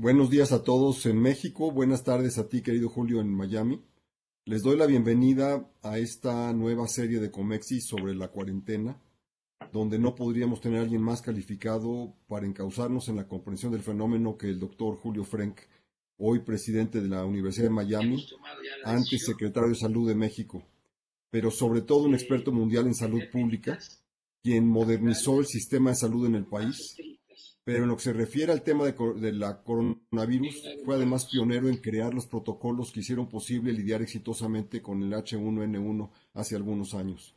Buenos días a todos en México, buenas tardes a ti, querido Julio, en Miami. Les doy la bienvenida a esta nueva serie de Comexi sobre la cuarentena, donde no podríamos tener a alguien más calificado para encauzarnos en la comprensión del fenómeno que el doctor Julio Frenk, hoy presidente de la Universidad de Miami, antes secretario de Salud de México, pero sobre todo un experto mundial en salud pública, quien modernizó el sistema de salud en el país, pero en lo que se refiere al tema de la coronavirus, fue además pionero en crear los protocolos que hicieron posible lidiar exitosamente con el H1N1 hace algunos años.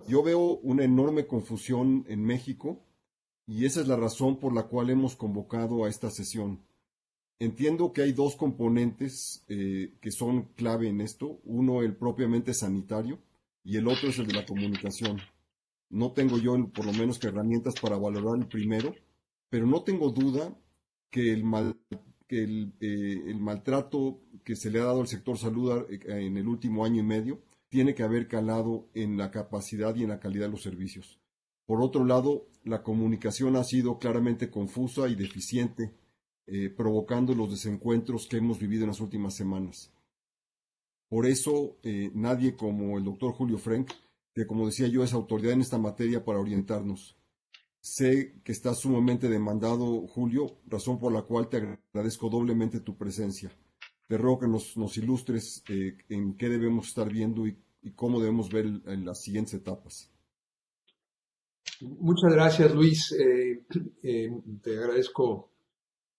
Yo veo una enorme confusión en México y esa es la razón por la cual hemos convocado a esta sesión. Entiendo que hay dos componentes que son clave en esto. Uno, el propiamente sanitario, y el otro es el de la comunicación. No tengo yo, por lo menos, que herramientas para valorar el primero, pero no tengo duda que el maltrato que se le ha dado al sector salud en el último año y medio tiene que haber calado en la capacidad y en la calidad de los servicios. Por otro lado, la comunicación ha sido claramente confusa y deficiente, provocando los desencuentros que hemos vivido en las últimas semanas. Por eso, nadie como el doctor Julio Frenk, que como decía yo es autoridad en esta materia para orientarnos. Sé que estás sumamente demandado, Julio, razón por la cual te agradezco doblemente tu presencia. Te ruego que nos ilustres en qué debemos estar viendo y cómo debemos ver en las siguientes etapas. Muchas gracias, Luis. Te agradezco,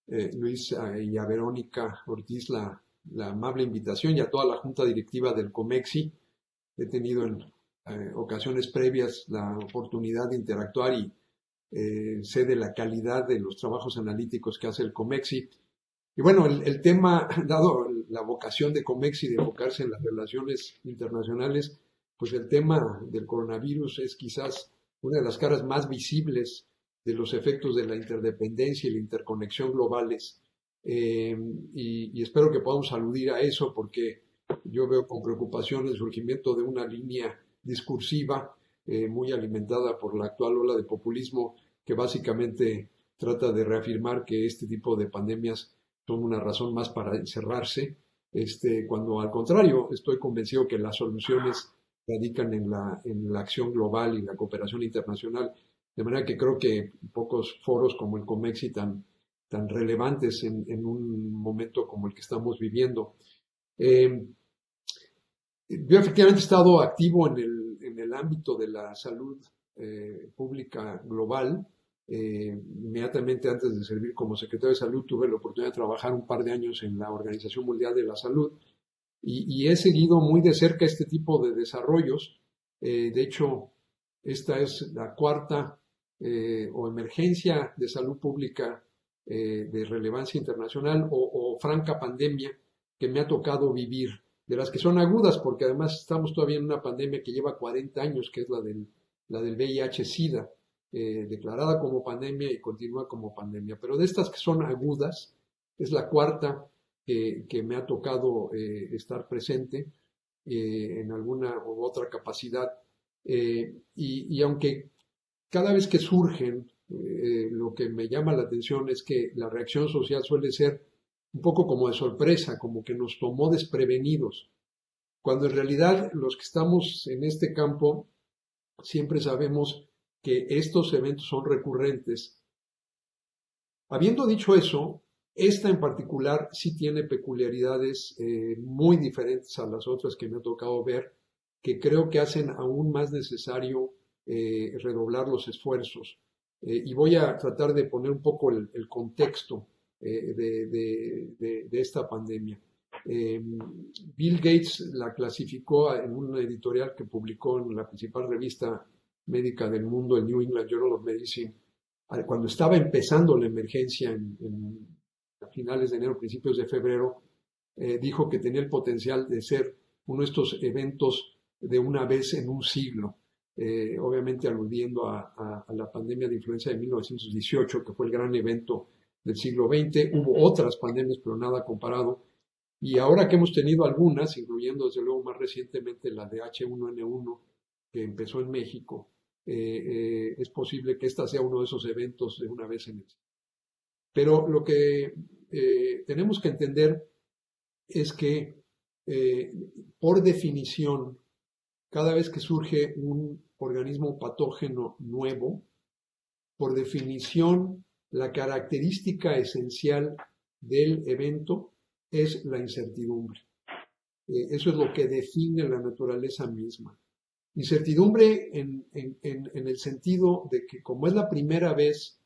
Luis, y a Verónica Ortiz la amable invitación y a toda la junta directiva del Comexi. He tenido en ocasiones previas la oportunidad de interactuar y sé de la calidad de los trabajos analíticos que hace el Comexi. Y bueno, el tema, dado la vocación de Comexi de enfocarse en las relaciones internacionales, pues el tema del coronavirus es quizás una de las caras más visibles de los efectos de la interdependencia y la interconexión globales. Y espero que podamos aludir a eso porque yo veo con preocupación el surgimiento de una línea discursiva muy alimentada por la actual ola de populismo que básicamente trata de reafirmar que este tipo de pandemias son una razón más para encerrarse, cuando al contrario estoy convencido que las soluciones radican en la acción global y la cooperación internacional. De manera que creo que pocos foros como el COMEXI tan relevantes en un momento como el que estamos viviendo. Eh, yo efectivamente he estado activo en el ámbito de la salud pública global. Inmediatamente antes de servir como secretario de salud tuve la oportunidad de trabajar un par de años en la Organización Mundial de la Salud y he seguido muy de cerca este tipo de desarrollos. De hecho, esta es la cuarta o emergencia de salud pública de relevancia internacional o franca pandemia que me ha tocado vivir, de las que son agudas, porque además estamos todavía en una pandemia que lleva 40 años, que es la del VIH-Sida, declarada como pandemia y continúa como pandemia. Pero de estas que son agudas, es la cuarta que me ha tocado estar presente en alguna u otra capacidad. Y aunque cada vez que surgen, lo que me llama la atención es que la reacción social suele ser un poco como de sorpresa, como que nos tomó desprevenidos, cuando en realidad los que estamos en este campo siempre sabemos que estos eventos son recurrentes. Habiendo dicho eso, esta en particular sí tiene peculiaridades muy diferentes a las otras que me ha tocado ver, que creo que hacen aún más necesario redoblar los esfuerzos. Y voy a tratar de poner un poco el contexto de esta pandemia. Bill Gates la clasificó en un editorial que publicó en la principal revista médica del mundo, el New England Journal of Medicine, cuando estaba empezando la emergencia a finales de enero, principios de febrero, dijo que tenía el potencial de ser uno de estos eventos de una vez en un siglo, obviamente aludiendo a la pandemia de influenza de 1918, que fue el gran evento del siglo XX. Hubo otras pandemias, pero nada comparado. Y ahora que hemos tenido algunas, incluyendo desde luego más recientemente la de H1N1, que empezó en México, es posible que esta sea uno de esos eventos de una vez en el Pero lo que tenemos que entender es que, por definición, cada vez que surge un organismo patógeno nuevo, por definición, la característica esencial del evento es la incertidumbre. Eso es lo que define la naturaleza misma. Incertidumbre en el sentido de que como es la primera vez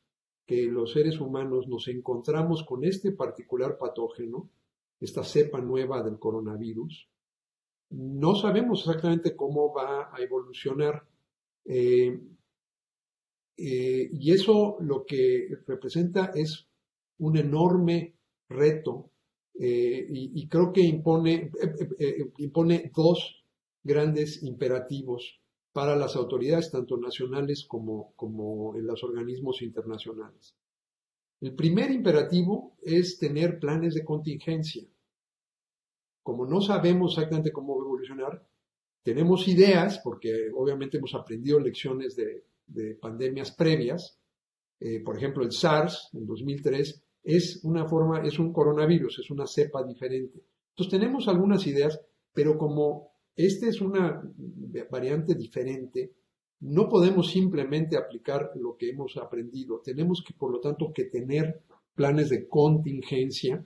que los seres humanos nos encontramos con este particular patógeno, esta cepa nueva del coronavirus, no sabemos exactamente cómo va a evolucionar. Y eso lo que representa es un enorme reto, y creo que impone dos grandes imperativos para las autoridades, tanto nacionales como en los organismos internacionales. El primer imperativo es tener planes de contingencia. Como no sabemos exactamente cómo evolucionar, tenemos ideas, porque obviamente hemos aprendido lecciones de pandemias previas. Por ejemplo, el SARS en 2003 es un coronavirus, es una cepa diferente. Entonces tenemos algunas ideas, pero como esta es una variante diferente, no podemos simplemente aplicar lo que hemos aprendido. Tenemos que, por lo tanto, que tener planes de contingencia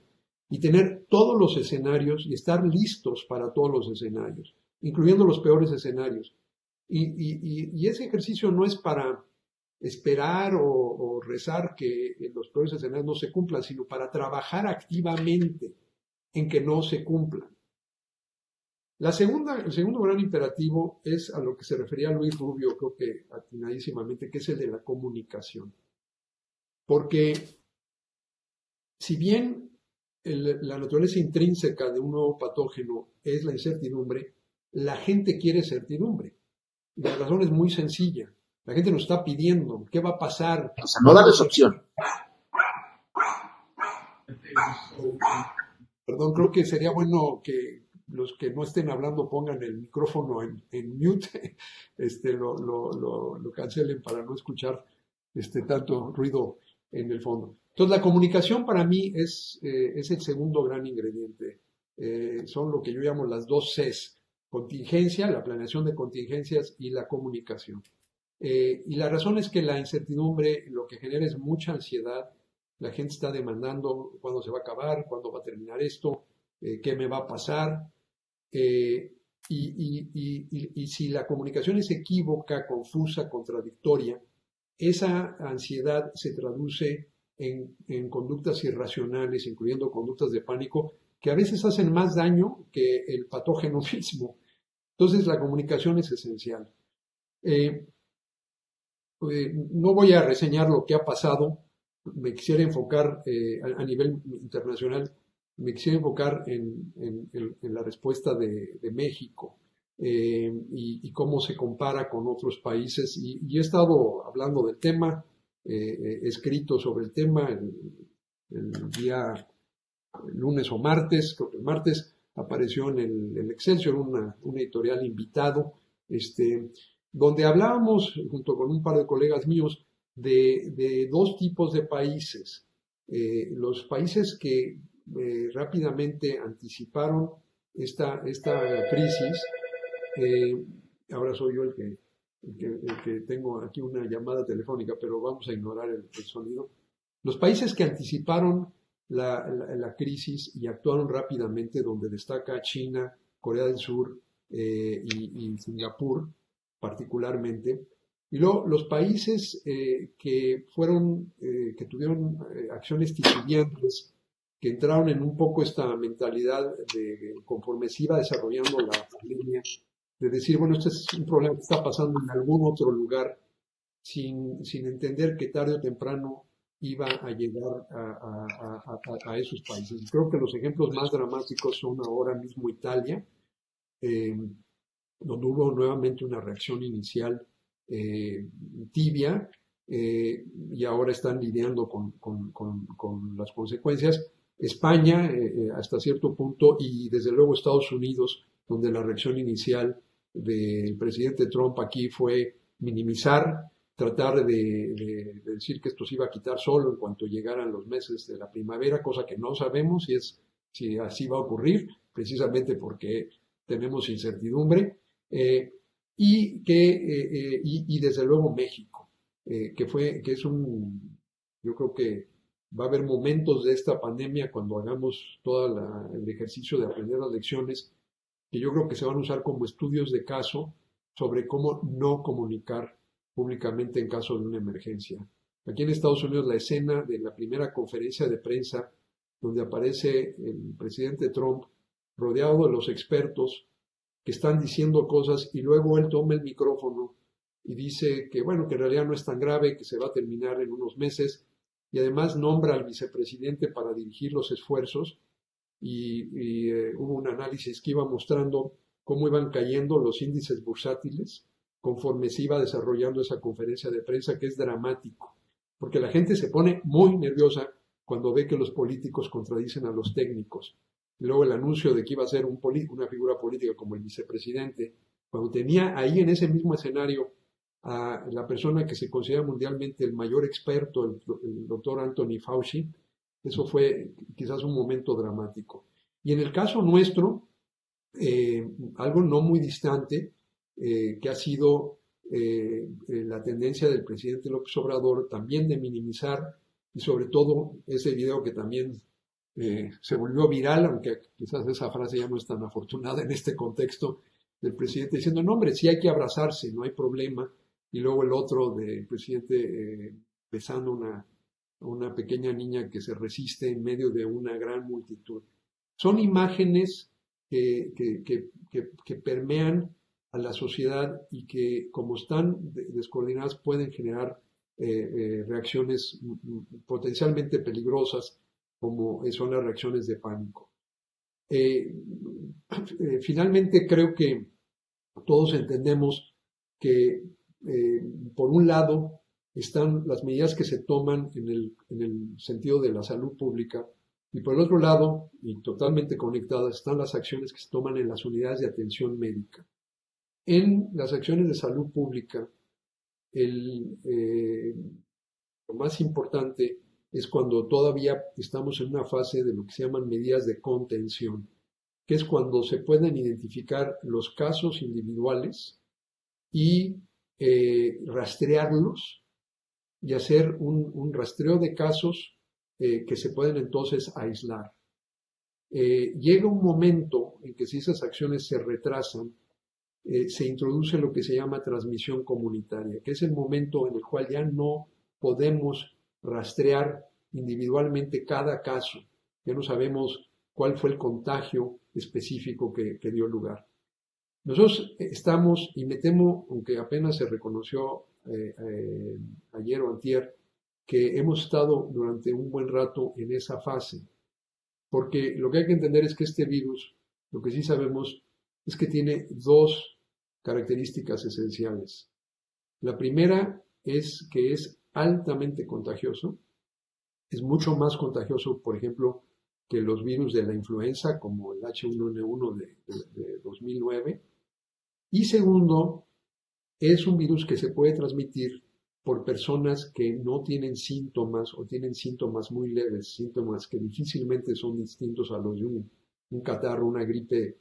y tener todos los escenarios y estar listos para todos los escenarios, incluyendo los peores escenarios. Y ese ejercicio no es para esperar o rezar que los peores escenarios no se cumplan, sino para trabajar activamente en que no se cumplan. El segundo gran imperativo es a lo que se refería Luis Rubio, creo que atinadísimamente, que es el de la comunicación. Porque si bien la naturaleza intrínseca de un nuevo patógeno es la incertidumbre, la gente quiere certidumbre. Y la razón es muy sencilla. La gente nos está pidiendo qué va a pasar. O sea, no darles opción. Perdón, creo que sería bueno que los que no estén hablando pongan el micrófono en mute, lo cancelen para no escuchar tanto ruido en el fondo. Entonces, la comunicación para mí es el segundo gran ingrediente. Son lo que yo llamo las dos Cs: contingencia, la planeación de contingencias, y la comunicación. Y la razón es que la incertidumbre lo que genera es mucha ansiedad. La gente está demandando cuándo se va a acabar, cuándo va a terminar esto, qué me va a pasar. Y si la comunicación es equívoca, confusa, contradictoria, esa ansiedad se traduce en conductas irracionales, incluyendo conductas de pánico, que a veces hacen más daño que el patógeno mismo. Entonces, la comunicación es esencial. No voy a reseñar lo que ha pasado. Me quisiera enfocar a nivel internacional, me quisiera enfocar en la respuesta de México, y cómo se compara con otros países. Y he estado hablando del tema, escrito sobre el tema el día lunes o martes, creo que el martes, apareció en el Excelsior un editorial invitado, donde hablábamos, junto con un par de colegas míos, de dos tipos de países. Los países que rápidamente anticiparon esta crisis. Ahora soy yo el que tengo aquí una llamada telefónica, pero vamos a ignorar el sonido. Los países que anticiparon la crisis y actuaron rápidamente, donde destaca China, Corea del Sur, y Singapur particularmente. Y luego los países que tuvieron acciones titubeantes, que entraron en un poco esta mentalidad de conforme se iba desarrollando la pandemia, de decir, bueno, este es un problema que está pasando en algún otro lugar, sin entender que tarde o temprano iba a llegar a esos países. Creo que los ejemplos más dramáticos son ahora mismo Italia, donde hubo nuevamente una reacción inicial tibia, y ahora están lidiando con las consecuencias. España, hasta cierto punto, y desde luego Estados Unidos, donde la reacción inicial del presidente Trump aquí fue minimizar, tratar de decir que esto se iba a quitar solo en cuanto llegaran los meses de la primavera, cosa que no sabemos si así va a ocurrir, precisamente porque tenemos incertidumbre, y desde luego México, yo creo que va a haber momentos de esta pandemia cuando hagamos todo el ejercicio de aprender las lecciones, que yo creo que se van a usar como estudios de caso sobre cómo no comunicar públicamente en caso de una emergencia. Aquí en Estados Unidos la escena de la primera conferencia de prensa donde aparece el presidente Trump rodeado de los expertos que están diciendo cosas y luego él toma el micrófono y dice que bueno, que en realidad no es tan grave, que se va a terminar en unos meses y además nombra al vicepresidente para dirigir los esfuerzos y hubo un análisis que iba mostrando cómo iban cayendo los índices bursátiles conforme se iba desarrollando esa conferencia de prensa, que es dramático, porque la gente se pone muy nerviosa cuando ve que los políticos contradicen a los técnicos. Y luego el anuncio de que iba a ser una figura política como el vicepresidente, cuando tenía ahí en ese mismo escenario a la persona que se considera mundialmente el mayor experto, el doctor Anthony Fauci, eso fue quizás un momento dramático. Y en el caso nuestro, algo no muy distante, que ha sido la tendencia del presidente López Obrador también de minimizar, y sobre todo ese video que también se volvió viral, aunque quizás esa frase ya no es tan afortunada en este contexto, del presidente diciendo, no hombre, sí hay que abrazarse, no hay problema, y luego el otro del presidente besando una pequeña niña que se resiste en medio de una gran multitud. Son imágenes que permean a la sociedad y que, como están descoordinadas, pueden generar reacciones potencialmente peligrosas, como son las reacciones de pánico. Finalmente, creo que todos entendemos que, por un lado, están las medidas que se toman en el sentido de la salud pública, y por el otro lado, y totalmente conectadas, están las acciones que se toman en las unidades de atención médica. En las acciones de salud pública, lo más importante es cuando todavía estamos en una fase de lo que se llaman medidas de contención, que es cuando se pueden identificar los casos individuales y rastrearlos y hacer un rastreo de casos que se pueden entonces aislar. Llega un momento en que si esas acciones se retrasan, se introduce lo que se llama transmisión comunitaria, que es el momento en el cual ya no podemos rastrear individualmente cada caso, ya no sabemos cuál fue el contagio específico que dio lugar. Nosotros estamos, y me temo, aunque apenas se reconoció ayer o antier, que hemos estado durante un buen rato en esa fase, porque lo que hay que entender es que este virus, lo que sí sabemos es que tiene dos características esenciales. La primera es que es altamente contagioso, es mucho más contagioso, por ejemplo, que los virus de la influenza, como el H1N1 de 2009. Y segundo, es un virus que se puede transmitir por personas que no tienen síntomas o tienen síntomas muy leves, síntomas que difícilmente son distintos a los de un catarro, una gripe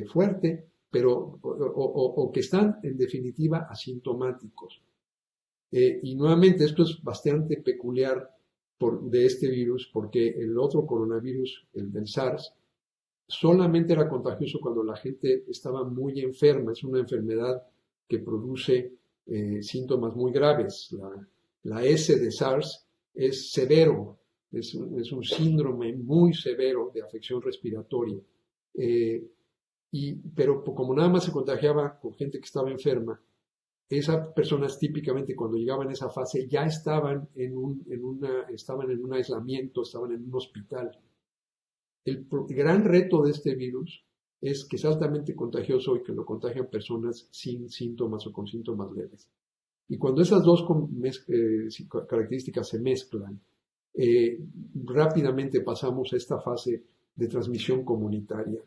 fuerte, pero o que están en definitiva asintomáticos. Y nuevamente esto es bastante peculiar de este virus, porque el otro coronavirus, el del SARS, solamente era contagioso cuando la gente estaba muy enferma. Es una enfermedad que produce síntomas muy graves. La S de SARS es severo, es un síndrome muy severo de afección respiratoria. Pero como nada más se contagiaba con gente que estaba enferma, esas personas típicamente cuando llegaban a esa fase ya estaban en un aislamiento, estaban en un hospital. El gran reto de este virus es que es altamente contagioso y que lo contagian personas sin síntomas o con síntomas leves. Y cuando esas dos características se mezclan, rápidamente pasamos a esta fase de transmisión comunitaria.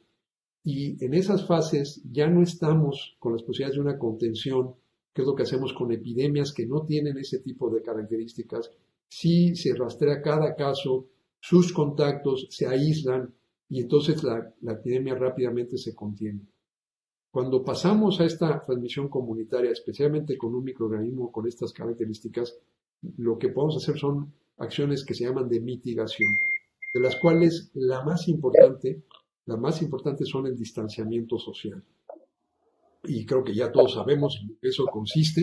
Y en esas fases ya no estamos con las posibilidades de una contención que es lo que hacemos con epidemias que no tienen ese tipo de características. Sí se rastrea cada caso, sus contactos se aíslan y entonces la epidemia rápidamente se contiene. Cuando pasamos a esta transmisión comunitaria, especialmente con un microorganismo con estas características, lo que podemos hacer son acciones que se llaman de mitigación, de las cuales la más importante son el distanciamiento social. Y creo que ya todos sabemos en qué eso consiste,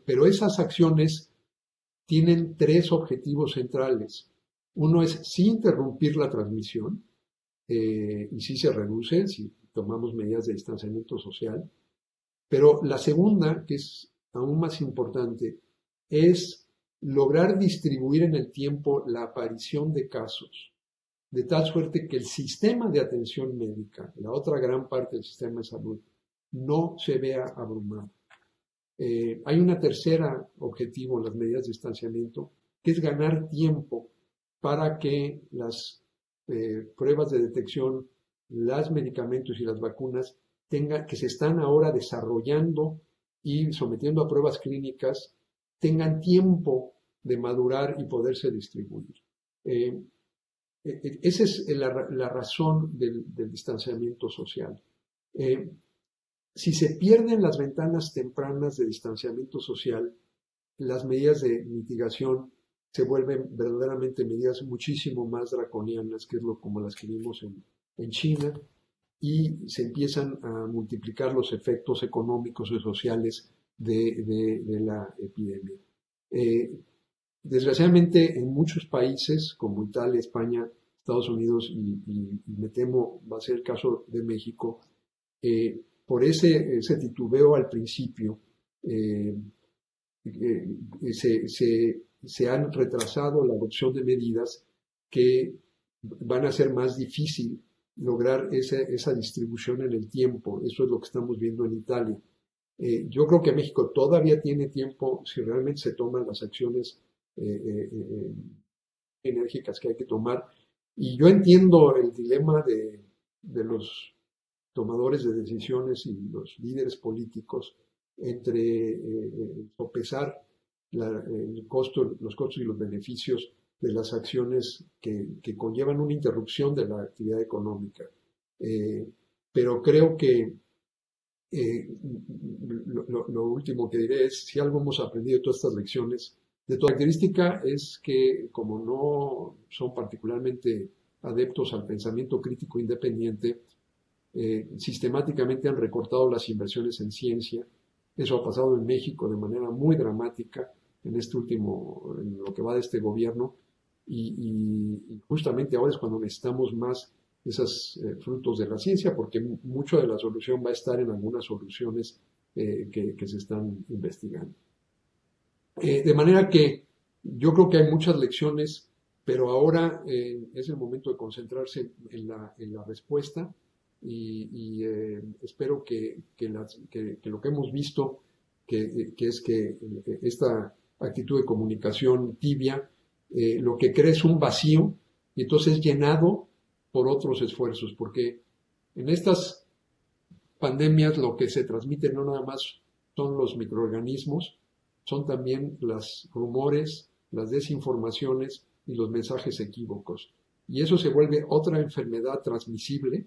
pero esas acciones tienen tres objetivos centrales. Uno es sí interrumpir la transmisión, y sí se reduce si tomamos medidas de distanciamiento social. Pero la segunda, que es aún más importante, es lograr distribuir en el tiempo la aparición de casos, de tal suerte que el sistema de atención médica, la otra gran parte del sistema de salud, no se vea abrumado. Hay una tercera objetivo en las medidas de distanciamiento, que es ganar tiempo para que las pruebas de detección, los medicamentos y las vacunas que se están ahora desarrollando y sometiendo a pruebas clínicas, tengan tiempo de madurar y poderse distribuir. Esa es la razón del distanciamiento social. Si se pierden las ventanas tempranas de distanciamiento social, las medidas de mitigación se vuelven verdaderamente medidas muchísimo más draconianas, que es como las que vimos en China, y se empiezan a multiplicar los efectos económicos y sociales de la epidemia. Desgraciadamente, en muchos países como Italia, España, Estados Unidos y me temo va a ser el caso de México, por ese titubeo al principio, se han retrasado la adopción de medidas que van a hacer más difícil lograr esa distribución en el tiempo. Eso es lo que estamos viendo en Italia. Yo creo que México todavía tiene tiempo si realmente se toman las acciones enérgicas que hay que tomar. Y yo entiendo el dilema de los tomadores de decisiones y los líderes políticos entre sopesar los costos y los beneficios de las acciones que conllevan una interrupción de la actividad económica. Pero creo que lo último que diré es, si algo hemos aprendido de todas estas lecciones, de toda característica es que como no son particularmente adeptos al pensamiento crítico independiente, sistemáticamente han recortado las inversiones en ciencia. Eso ha pasado en México de manera muy dramática en lo que va de este gobierno, y justamente ahora es cuando necesitamos más esos frutos de la ciencia, porque mucho de la solución va a estar en algunas soluciones que se están investigando. De manera que yo creo que hay muchas lecciones, pero ahora es el momento de concentrarse en la respuesta y espero que lo que hemos visto, que es que esta actitud de comunicación tibia, lo que crea es un vacío y entonces es llenado por otros esfuerzos, porque en estas pandemias lo que se transmite no nada más son los microorganismos, son también los rumores, las desinformaciones y los mensajes equívocos. Y eso se vuelve otra enfermedad transmisible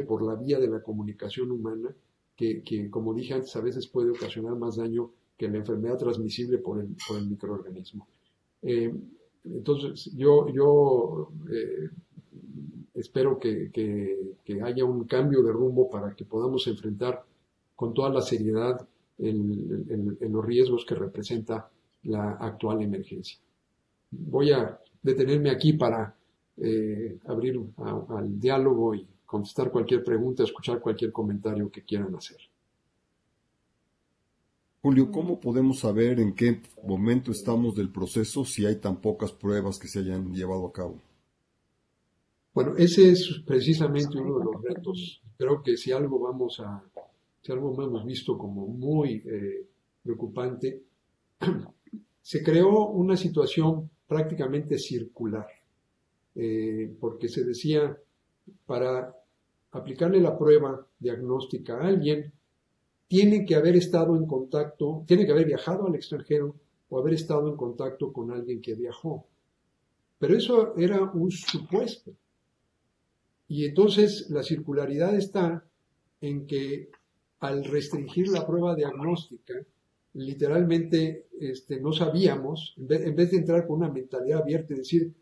por la vía de la comunicación humana, que como dije antes, a veces puede ocasionar más daño que la enfermedad transmisible por el microorganismo. Entonces, yo espero que haya un cambio de rumbo para que podamos enfrentar con toda la seriedad los riesgos que representa la actual emergencia. Voy a detenerme aquí para abrir al diálogo y contestar cualquier pregunta, escuchar cualquier comentario que quieran hacer. Julio, ¿cómo podemos saber en qué momento estamos del proceso si hay tan pocas pruebas que se hayan llevado a cabo? Bueno, ese es precisamente uno de los retos. Creo que si algo hemos visto como muy preocupante, se creó una situación prácticamente circular, porque se decía, para aplicarle la prueba diagnóstica a alguien, tiene que haber estado en contacto, tiene que haber viajado al extranjero o haber estado en contacto con alguien que viajó. Pero eso era un supuesto. Y entonces la circularidad está en que al restringir la prueba diagnóstica, literalmente no sabíamos, en vez de entrar con una mentalidad abierta y decir,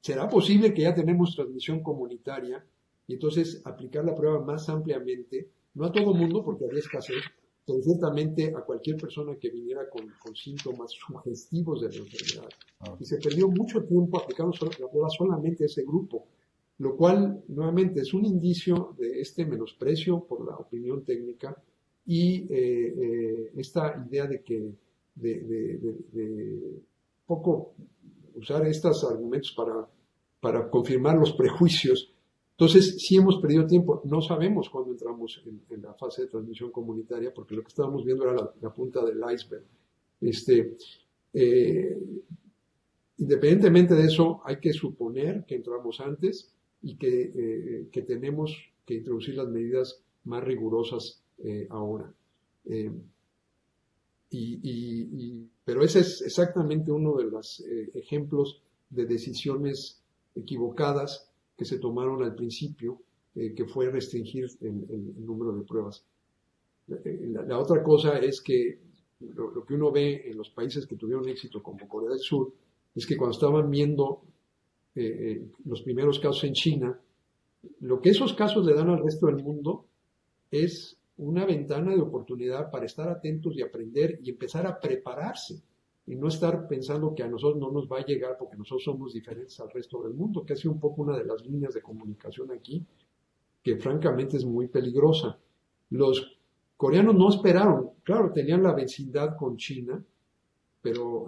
¿será posible que ya tenemos transmisión comunitaria? Y entonces aplicar la prueba más ampliamente, no a todo mundo porque había escasez, pero ciertamente a cualquier persona que viniera con síntomas sugestivos de la enfermedad. Y se perdió mucho tiempo aplicando la prueba solamente a ese grupo, lo cual nuevamente es un indicio de este menosprecio por la opinión técnica y esta idea de que de poco usar estos argumentos para confirmar los prejuicios. Entonces, sí hemos perdido tiempo. No sabemos cuándo entramos en la fase de transmisión comunitaria, porque lo que estábamos viendo era la punta del iceberg. Independientemente de eso, hay que suponer que entramos antes y que tenemos que introducir las medidas más rigurosas ahora. Pero ese es exactamente uno de los ejemplos de decisiones equivocadas que se tomaron al principio, que fue restringir el número de pruebas. La otra cosa es que lo que uno ve en los países que tuvieron éxito, como Corea del Sur, es que cuando estaban viendo los primeros casos en China, lo que esos casos le dan al resto del mundo es una ventana de oportunidad para estar atentos y aprender y empezar a prepararse y no estar pensando que a nosotros no nos va a llegar porque nosotros somos diferentes al resto del mundo, que ha sido un poco una de las líneas de comunicación aquí, que francamente es muy peligrosa. Los coreanos no esperaron, claro, tenían la vecindad con China, pero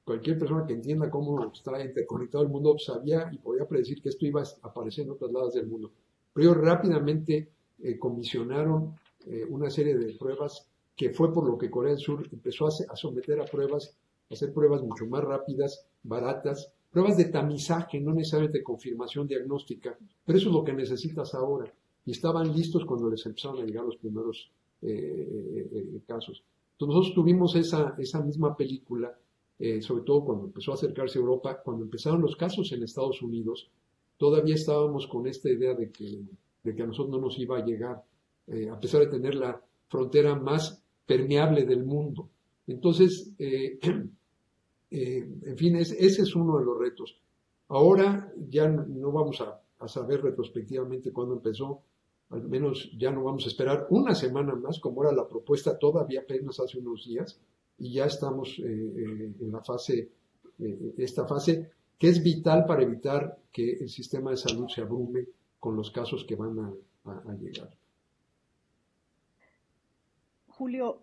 cualquier persona que entienda cómo está interconectado el mundo sabía y podía predecir que esto iba a aparecer en otras lados del mundo. Pero ellos rápidamente comisionaron una serie de pruebas que fue por lo que Corea del Sur empezó a someter a pruebas, a hacer pruebas mucho más rápidas, baratas, pruebas de tamizaje, no necesariamente de confirmación diagnóstica, pero eso es lo que necesitas ahora. Y estaban listos cuando les empezaron a llegar los primeros casos. Entonces nosotros tuvimos esa misma película, sobre todo cuando empezó a acercarse a Europa, cuando empezaron los casos en Estados Unidos, todavía estábamos con esta idea de que a nosotros no nos iba a llegar, a pesar de tener la frontera más permeable del mundo. Entonces, en fin, ese es uno de los retos. Ahora ya no vamos a saber retrospectivamente cuándo empezó, al menos ya no vamos a esperar una semana más, como era la propuesta todavía apenas hace unos días, y ya estamos en la fase, esta fase, que es vital para evitar que el sistema de salud se abrume con los casos que van a llegar. Julio,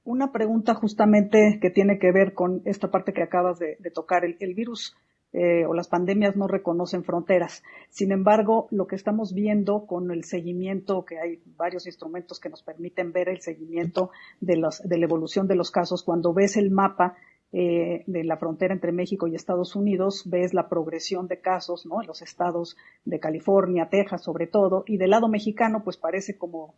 una pregunta justamente que tiene que ver con esta parte que acabas de tocar. El virus o las pandemias no reconocen fronteras. Sin embargo, lo que estamos viendo con el seguimiento, que hay varios instrumentos que nos permiten ver el seguimiento de la evolución de los casos, cuando ves el mapa de la frontera entre México y Estados Unidos, ves la progresión de casos, ¿no? En los estados de California, Texas sobre todo, y del lado mexicano pues parece como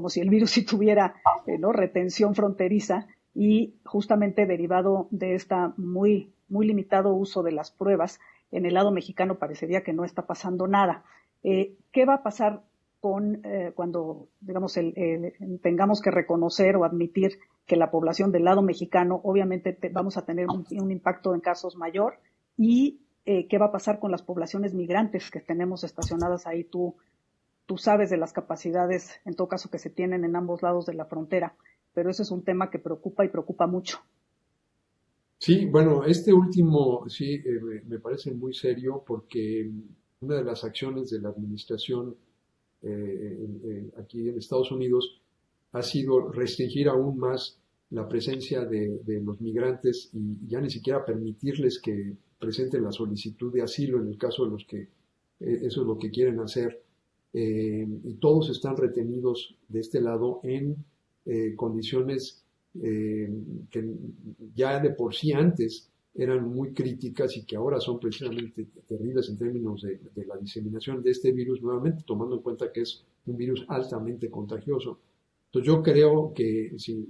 si el virus sí tuviera ¿no? retención fronteriza, y justamente derivado de esta muy limitado uso de las pruebas, en el lado mexicano parecería que no está pasando nada. ¿Qué va a pasar cuando, digamos, tengamos que reconocer o admitir que la población del lado mexicano, obviamente vamos a tener un impacto en casos mayor? ¿Y qué va a pasar con las poblaciones migrantes que tenemos estacionadas ahí? Tú sabes de las capacidades, en todo caso, que se tienen en ambos lados de la frontera, pero ese es un tema que preocupa y preocupa mucho. Sí, bueno, este último sí me parece muy serio porque una de las acciones de la administración aquí en Estados Unidos ha sido restringir aún más la presencia de los migrantes y ya ni siquiera permitirles que presenten la solicitud de asilo en el caso de los que eso es lo que quieren hacer. Y todos están retenidos de este lado en condiciones que ya de por sí antes eran muy críticas y que ahora son precisamente terribles en términos de la diseminación de este virus, nuevamente tomando en cuenta que es un virus altamente contagioso. Entonces yo creo que, sí,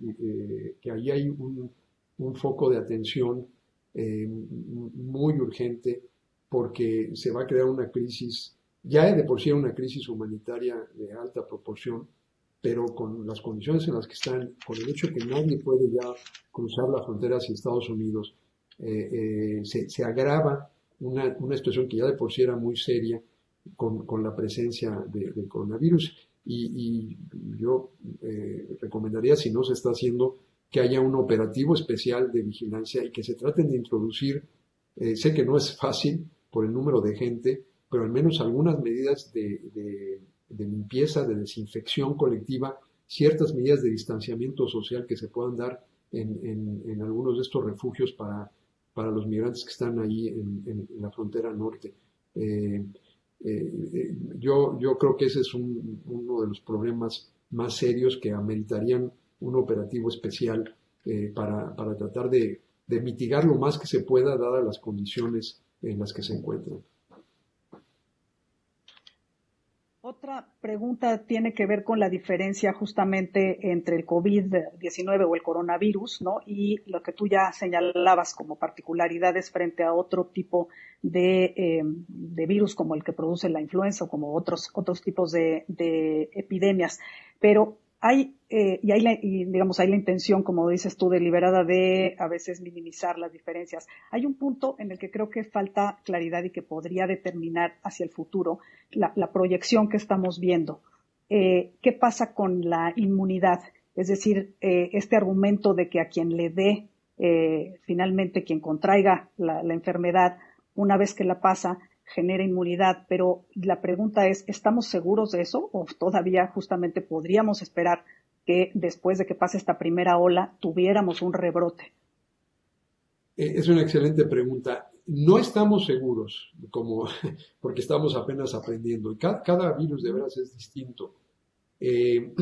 que ahí hay un foco de atención muy urgente porque se va a crear una crisis, ya de por sí una crisis humanitaria de alta proporción, pero con las condiciones en las que están, con el hecho de que nadie puede ya cruzar la frontera hacia Estados Unidos, se agrava una situación que ya de por sí era muy seria con la presencia del coronavirus. Y yo recomendaría, si no se está haciendo, que haya un operativo especial de vigilancia y que se traten de introducir, sé que no es fácil por el número de gente, pero al menos algunas medidas de limpieza, de desinfección colectiva, ciertas medidas de distanciamiento social que se puedan dar en algunos de estos refugios para los migrantes que están ahí en la frontera norte. Eh, yo creo que ese es uno de los problemas más serios que ameritarían un operativo especial para tratar de mitigar lo más que se pueda, dadas las condiciones en las que se encuentran. Otra pregunta tiene que ver con la diferencia justamente entre el COVID-19 o el coronavirus, ¿no? Y lo que tú ya señalabas como particularidades frente a otro tipo de virus como el que produce la influenza o como otros tipos de epidemias. Pero hay, digamos, hay la intención, como dices tú, deliberada de a veces minimizar las diferencias. Hay un punto en el que creo que falta claridad y que podría determinar hacia el futuro la proyección que estamos viendo. ¿Qué pasa con la inmunidad? Es decir, este argumento de que a quien le dé, finalmente quien contraiga la enfermedad, una vez que la pasa, genera inmunidad, pero la pregunta es, ¿estamos seguros de eso o todavía justamente podríamos esperar que después de que pase esta primera ola tuviéramos un rebrote? Es una excelente pregunta. No estamos seguros, porque estamos apenas aprendiendo. Y cada virus de veras es distinto. Eh,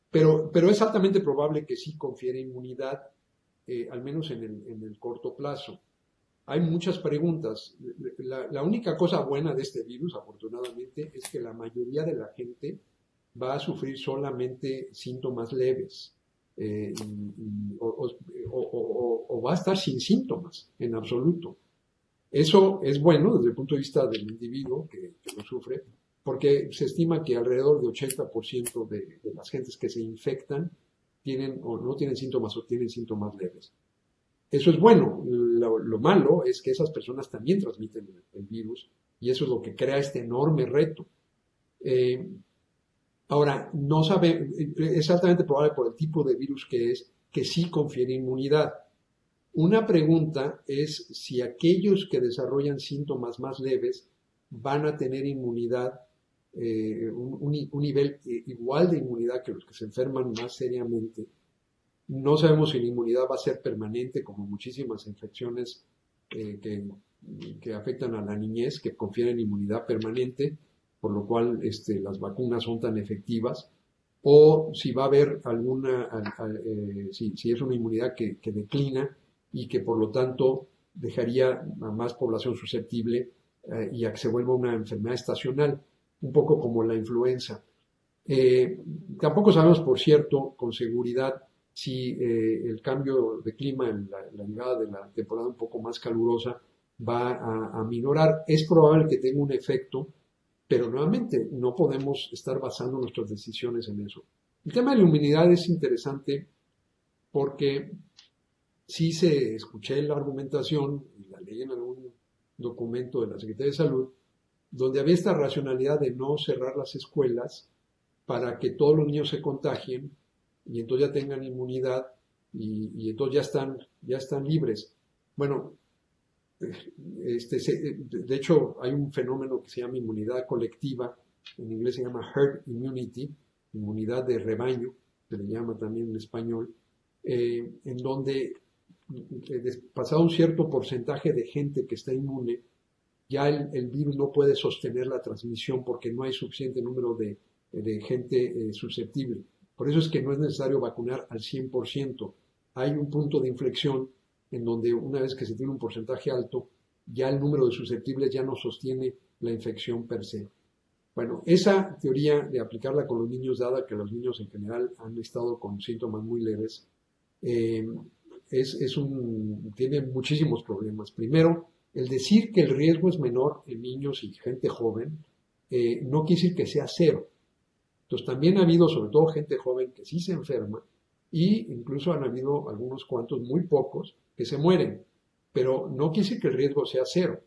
pero es altamente probable que sí confiere inmunidad, al menos en el corto plazo. Hay muchas preguntas. La única cosa buena de este virus, afortunadamente, es que la mayoría de la gente va a sufrir solamente síntomas leves. O va a estar sin síntomas en absoluto. Eso es bueno desde el punto de vista del individuo que lo sufre, porque se estima que alrededor de 80% de las gentes que se infectan tienen o no tienen síntomas o tienen síntomas leves. Eso es bueno. Lo malo es que esas personas también transmiten el virus y eso es lo que crea este enorme reto. Ahora, no sabe, es altamente probable por el tipo de virus que es que sí confiere inmunidad. Una pregunta es si aquellos que desarrollan síntomas más leves van a tener inmunidad, un nivel igual de inmunidad que los que se enferman más seriamente. No sabemos si la inmunidad va a ser permanente, como muchísimas infecciones que afectan a la niñez, que confieren inmunidad permanente, por lo cual las vacunas son tan efectivas, o si va a haber si es una inmunidad que declina y que por lo tanto dejaría a más población susceptible y a que se vuelva una enfermedad estacional, un poco como la influenza. Tampoco sabemos, por cierto, con seguridad si el cambio de clima en la llegada de la temporada un poco más calurosa va a minorar. Es probable que tenga un efecto, pero nuevamente no podemos estar basando nuestras decisiones en eso. El tema de la inmunidad es interesante porque sí se escuché la argumentación, y la leí en algún documento de la Secretaría de Salud, donde había esta racionalidad de no cerrar las escuelas para que todos los niños se contagien y entonces ya tengan inmunidad y entonces ya están libres. Bueno, de hecho hay un fenómeno que se llama inmunidad colectiva, en inglés se llama herd immunity, inmunidad de rebaño, se le llama también en español, en donde pasado un cierto porcentaje de gente que está inmune, ya el virus no puede sostener la transmisión porque no hay suficiente número de gente susceptible. Por eso es que no es necesario vacunar al 100%. Hay un punto de inflexión en donde una vez que se tiene un porcentaje alto, ya el número de susceptibles ya no sostiene la infección per se. Bueno, esa teoría de aplicarla con los niños, dada que los niños en general han estado con síntomas muy leves, eh, tiene muchísimos problemas. Primero, el decir que el riesgo es menor en niños y gente joven, no quiere decir que sea cero. Entonces también ha habido, sobre todo gente joven, que sí se enferma, y incluso han habido algunos cuantos, muy pocos, que se mueren. Pero no quiere decir que el riesgo sea cero.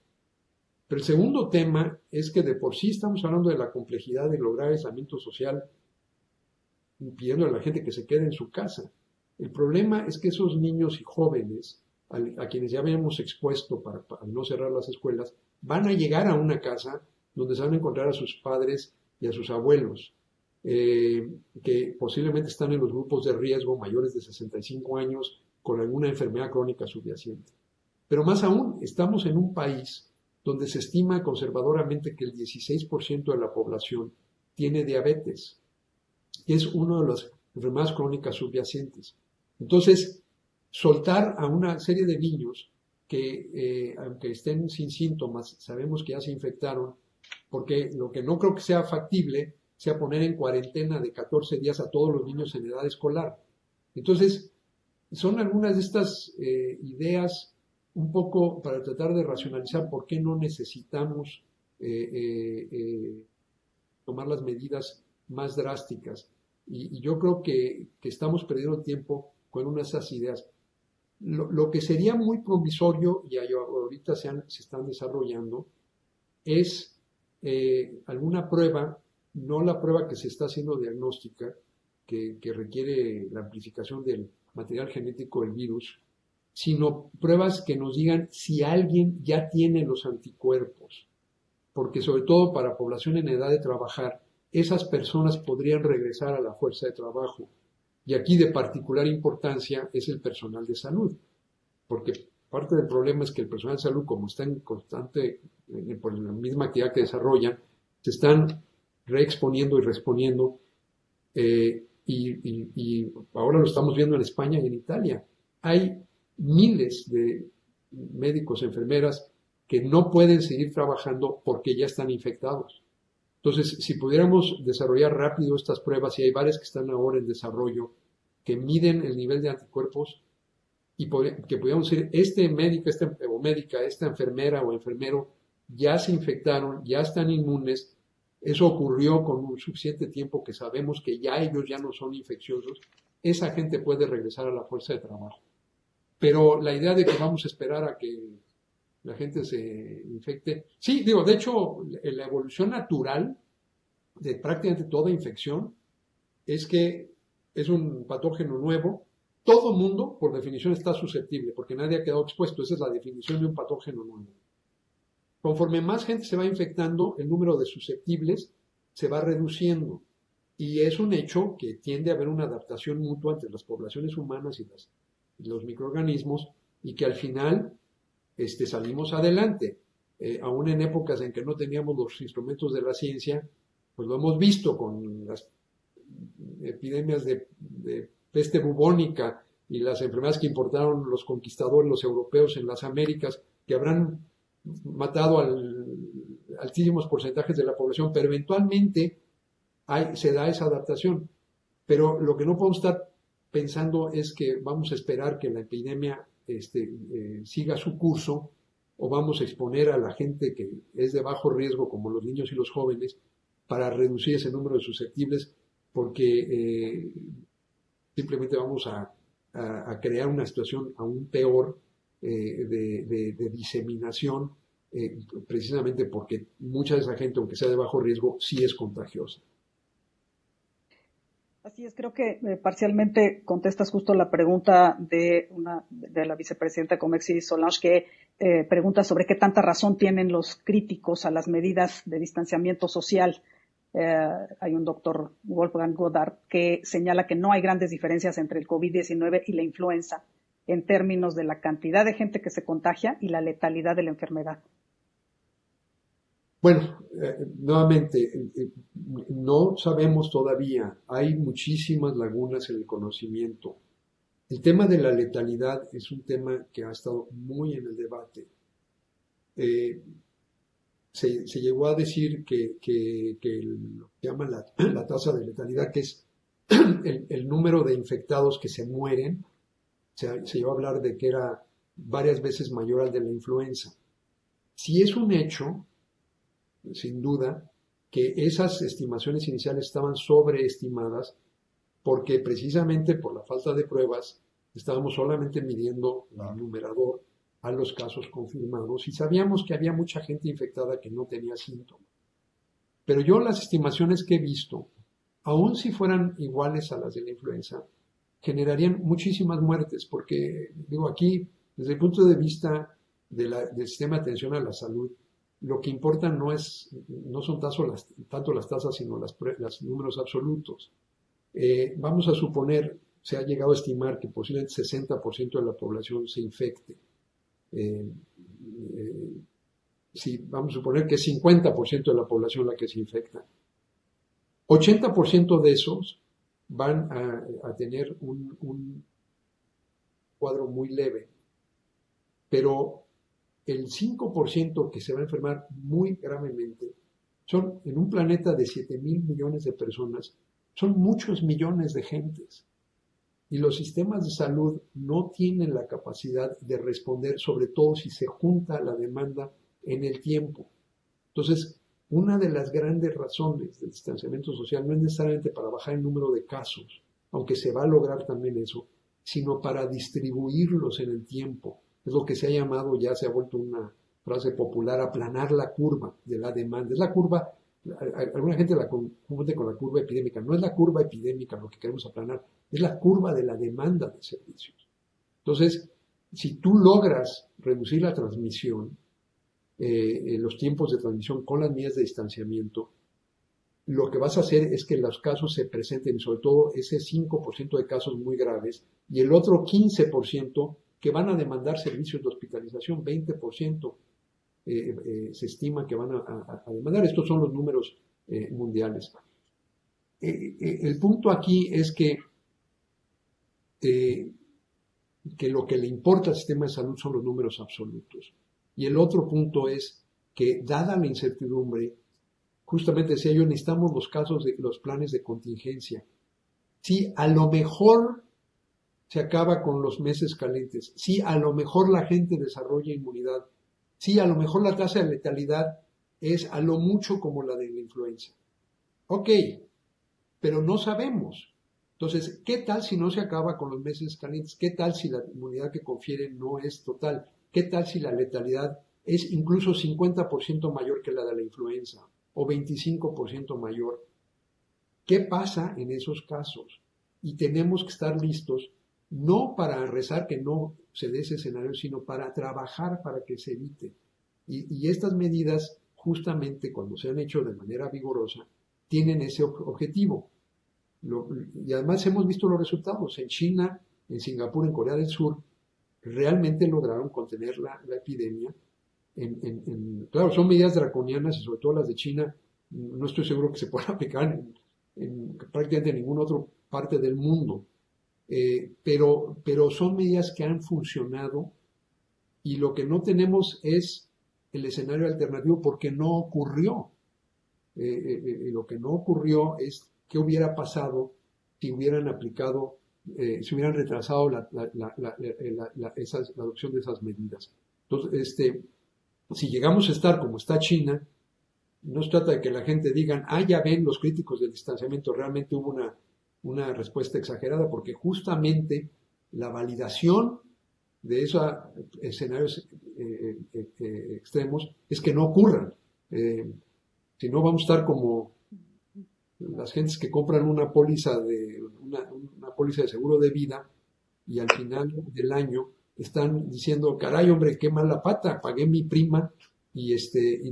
Pero el segundo tema es que de por sí estamos hablando de la complejidad de lograr aislamiento social, pidiendo a la gente que se quede en su casa. El problema es que esos niños y jóvenes, a quienes ya habíamos expuesto para no cerrar las escuelas, van a llegar a una casa donde se van a encontrar a sus padres y a sus abuelos, que posiblemente están en los grupos de riesgo mayores de 65 años con alguna enfermedad crónica subyacente. Pero más aún, estamos en un país donde se estima conservadoramente que el 16% de la población tiene diabetes, que es una de las enfermedades crónicas subyacentes. Entonces, soltar a una serie de niños que, aunque estén sin síntomas, sabemos que ya se infectaron, porque lo que no creo que sea factible sea poner en cuarentena de 14 días a todos los niños en edad escolar. Entonces, son algunas de estas ideas un poco para tratar de racionalizar por qué no necesitamos tomar las medidas más drásticas. Y yo creo que estamos perdiendo tiempo con una de esas ideas. Lo que sería muy promisorio, y ahorita se están desarrollando, es alguna prueba, no la prueba que se está haciendo diagnóstica, que requiere la amplificación del material genético del virus, sino pruebas que nos digan si alguien ya tiene los anticuerpos, porque sobre todo para población en edad de trabajar, esas personas podrían regresar a la fuerza de trabajo. Y aquí de particular importancia es el personal de salud, porque parte del problema es que el personal de salud, como está en constante, por la misma actividad que desarrollan, se están reexponiendo y responiendo, y ahora lo estamos viendo en España y en Italia. Hay miles de médicos, enfermeras, que no pueden seguir trabajando porque ya están infectados. Entonces, si pudiéramos desarrollar rápido estas pruebas, y hay varias que están ahora en desarrollo, que miden el nivel de anticuerpos, y que pudiéramos decir, este médico o médica, esta enfermera o enfermero, ya se infectaron, ya están inmunes, eso ocurrió con un suficiente tiempo que sabemos que ya ellos ya no son infecciosos, esa gente puede regresar a la fuerza de trabajo. Pero la idea de que vamos a esperar a que la gente se infecte, sí, digo, de hecho, la evolución natural de prácticamente toda infección es que es un patógeno nuevo. Todo mundo, por definición, está susceptible, porque nadie ha quedado expuesto. Esa es la definición de un patógeno nuevo. Conforme más gente se va infectando, el número de susceptibles se va reduciendo. Y es un hecho que tiende a haber una adaptación mutua entre las poblaciones humanas y los microorganismos, y que al final salimos adelante. Aún en épocas en que no teníamos los instrumentos de la ciencia, pues lo hemos visto con las epidemias de peste bubónica y las enfermedades que importaron los conquistadores, los europeos en las Américas, que habrán matado altísimos porcentajes de la población, pero eventualmente se da esa adaptación. Pero lo que no podemos estar pensando es que vamos a esperar que la epidemia siga su curso, o vamos a exponer a la gente que es de bajo riesgo, como los niños y los jóvenes, para reducir ese número de susceptibles, porque simplemente vamos a crear una situación aún peor de diseminación, precisamente porque mucha de esa gente, aunque sea de bajo riesgo, sí es contagiosa. Así es, creo que parcialmente contestas justo la pregunta de la vicepresidenta Comexi, Solange, que pregunta sobre qué tanta razón tienen los críticos a las medidas de distanciamiento social. Hay un doctor, Wolfgang Goddard, que señala que no hay grandes diferencias entre el COVID-19 y la influenza en términos de la cantidad de gente que se contagia y la letalidad de la enfermedad. Bueno, nuevamente, no sabemos todavía, hay muchísimas lagunas en el conocimiento. El tema de la letalidad es un tema que ha estado muy en el debate. se llegó a decir que lo que llaman la tasa de letalidad, que es el número de infectados que se mueren, se llegó a hablar de que era varias veces mayor al de la influenza. Si es un hecho, sin duda, que esas estimaciones iniciales estaban sobreestimadas porque precisamente por la falta de pruebas estábamos solamente midiendo el numerador a los casos confirmados y sabíamos que había mucha gente infectada que no tenía síntomas. Pero yo las estimaciones que he visto, aun si fueran iguales a las de la influenza, generarían muchísimas muertes, porque digo aquí, desde el punto de vista del sistema de atención a la salud, lo que importa no son tanto las tasas, sino los números absolutos. Vamos a suponer, se ha llegado a estimar que posiblemente 60% de la población se infecte. Si vamos a suponer que es 50% de la población la que se infecta, 80% de esos van a tener un cuadro muy leve, pero el 5% que se va a enfermar muy gravemente son, en un planeta de 7,000 millones de personas, son muchos millones de gentes. Y los sistemas de salud no tienen la capacidad de responder, sobre todo si se junta la demanda en el tiempo. Entonces, una de las grandes razones del distanciamiento social no es necesariamente para bajar el número de casos, aunque se va a lograr también eso, sino para distribuirlos en el tiempo. Es lo que se ha llamado, ya se ha vuelto una frase popular, aplanar la curva de la demanda. Es la curva, alguna gente la confunde con la curva epidémica. No es la curva epidémica lo que queremos aplanar, es la curva de la demanda de servicios. Entonces, si tú logras reducir la transmisión, los tiempos de transmisión con las medidas de distanciamiento, lo que vas a hacer es que los casos se presenten, sobre todo ese 5% de casos muy graves, y el otro 15% que van a demandar servicios de hospitalización, 20% se estima que van a demandar. Estos son los números mundiales. El punto aquí es que lo que le importa al sistema de salud son los números absolutos. Y el otro punto es que, dada la incertidumbre, justamente decía yo, necesitamos los planes de contingencia. Sí, a lo mejor se acaba con los meses calientes. Sí, a lo mejor la gente desarrolla inmunidad. Sí, a lo mejor la tasa de letalidad es a lo mucho como la de la influenza. Ok, pero no sabemos. Entonces, ¿qué tal si no se acaba con los meses calientes? ¿Qué tal si la inmunidad que confieren no es total? ¿Qué tal si la letalidad es incluso 50% mayor que la de la influenza o 25% mayor? ¿Qué pasa en esos casos? Y tenemos que estar listos, no para rezar que no se dé ese escenario, sino para trabajar para que se evite. Y estas medidas, justamente cuando se han hecho de manera vigorosa, tienen ese objetivo. Y además hemos visto los resultados. En China, en Singapur, en Corea del Sur, realmente lograron contener la epidemia. Claro, son medidas draconianas y sobre todo las de China, no estoy seguro que se puedan aplicar en prácticamente ninguna otra parte del mundo. Pero son medidas que han funcionado y lo que no tenemos es el escenario alternativo porque no ocurrió. Lo que no ocurrió es qué hubiera pasado si hubieran aplicado, si hubieran retrasado la adopción de esas medidas. Entonces, si llegamos a estar como está China, no se trata de que la gente diga, ya ven los críticos del distanciamiento, realmente hubo una respuesta exagerada, porque justamente la validación de esos escenarios extremos es que no ocurran. Si no, vamos a estar como las gentes que compran una póliza una póliza de seguro de vida y al final del año están diciendo, caray, hombre, qué mala pata, pagué mi prima y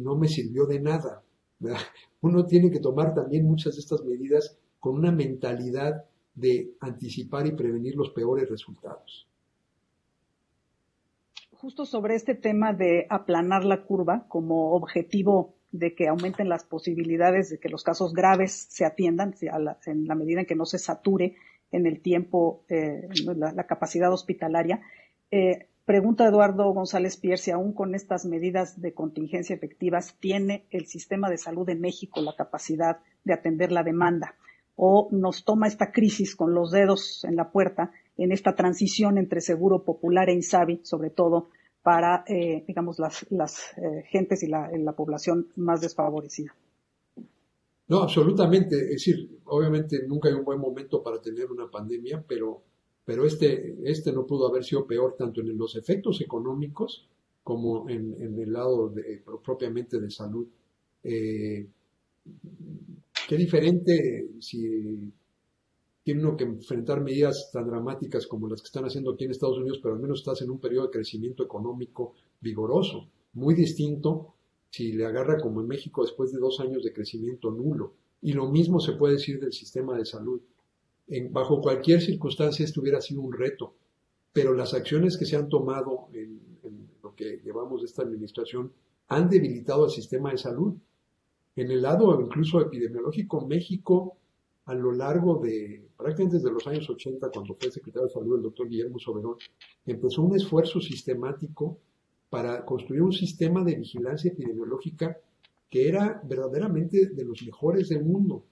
no me sirvió de nada, ¿verdad? Uno tiene que tomar también muchas de estas medidas con una mentalidad de anticipar y prevenir los peores resultados. Justo sobre este tema de aplanar la curva como objetivo de que aumenten las posibilidades de que los casos graves se atiendan en la medida en que no se sature en el tiempo la capacidad hospitalaria. Pregunta Eduardo González Pierre si aún con estas medidas de contingencia efectivas tiene el sistema de salud de México la capacidad de atender la demanda o nos toma esta crisis con los dedos en la puerta en esta transición entre Seguro Popular e INSABI, sobre todo para, digamos, las gentes y la población más desfavorecida. No, absolutamente. Es decir, obviamente nunca hay un buen momento para tener una pandemia, pero este no pudo haber sido peor tanto en los efectos económicos como en el lado propiamente de salud. Qué diferente si tiene uno que enfrentar medidas tan dramáticas como las que están haciendo aquí en Estados Unidos, pero al menos estás en un periodo de crecimiento económico vigoroso, muy distinto si le agarra como en México después de 2 años de crecimiento nulo. Y lo mismo se puede decir del sistema de salud. Bajo cualquier circunstancia esto hubiera sido un reto, pero las acciones que se han tomado en lo que llevamos de esta administración han debilitado al sistema de salud. En el lado incluso epidemiológico, México, a lo largo de prácticamente desde los años 80, cuando fue secretario de Salud el doctor Guillermo Soberón, empezó un esfuerzo sistemático para construir un sistema de vigilancia epidemiológica que era verdaderamente de los mejores del mundo.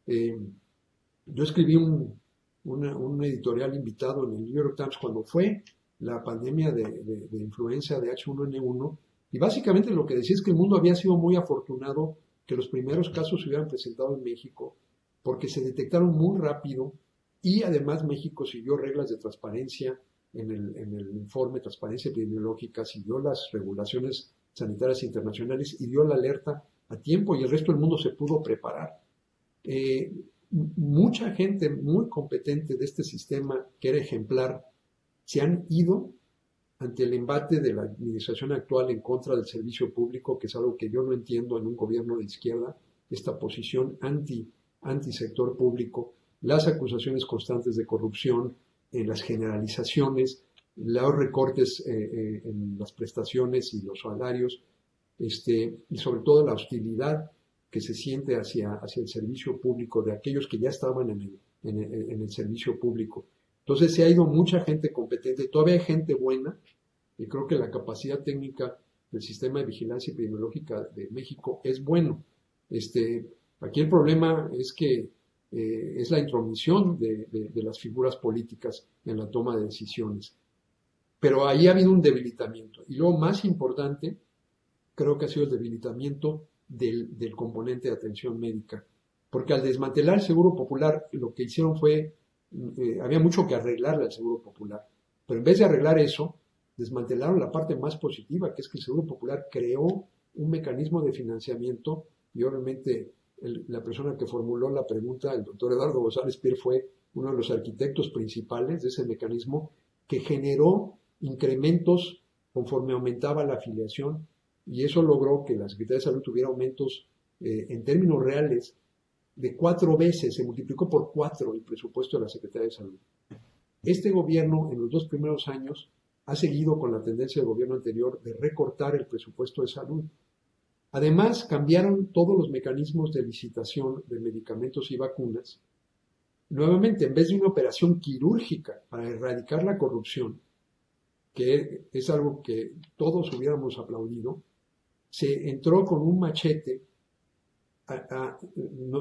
Yo escribí un editorial invitado en el New York Times cuando fue la pandemia de influenza de H1N1 y básicamente lo que decía es que el mundo había sido muy afortunado que los primeros casos se hubieran presentado en México porque se detectaron muy rápido y además México siguió reglas de transparencia en el informe Transparencia Epidemiológica, siguió las regulaciones sanitarias internacionales y dio la alerta a tiempo y el resto del mundo se pudo preparar. Mucha gente muy competente de este sistema, que era ejemplar, se han ido ante el embate de la administración actual en contra del servicio público, que es algo que yo no entiendo en un gobierno de izquierda, esta posición anti-sector público, las acusaciones constantes de corrupción, las generalizaciones, los recortes en las prestaciones y los salarios, y sobre todo la hostilidad que se siente hacia el servicio público de aquellos que ya estaban en el servicio público. Entonces se ha ido mucha gente competente, todavía hay gente buena, y creo que la capacidad técnica del sistema de vigilancia epidemiológica de México es bueno. Aquí el problema es que es la intromisión de las figuras políticas en la toma de decisiones. Pero ahí ha habido un debilitamiento. Y lo más importante, creo que ha sido el debilitamiento del componente de atención médica. Porque al desmantelar el Seguro Popular, lo que hicieron fue, había mucho que arreglarle al Seguro Popular. Pero en vez de arreglar eso, desmantelaron la parte más positiva, que es que el Seguro Popular creó un mecanismo de financiamiento y obviamente la persona que formuló la pregunta, el doctor Eduardo González Pierre, fue uno de los arquitectos principales de ese mecanismo que generó incrementos conforme aumentaba la afiliación y eso logró que la Secretaría de Salud tuviera aumentos en términos reales de 4 veces, se multiplicó por 4 el presupuesto de la Secretaría de Salud. Este gobierno en los 2 primeros años ha seguido con la tendencia del gobierno anterior de recortar el presupuesto de salud. Además, cambiaron todos los mecanismos de licitación de medicamentos y vacunas. Nuevamente, en vez de una operación quirúrgica para erradicar la corrupción, que es algo que todos hubiéramos aplaudido, se entró con un machete.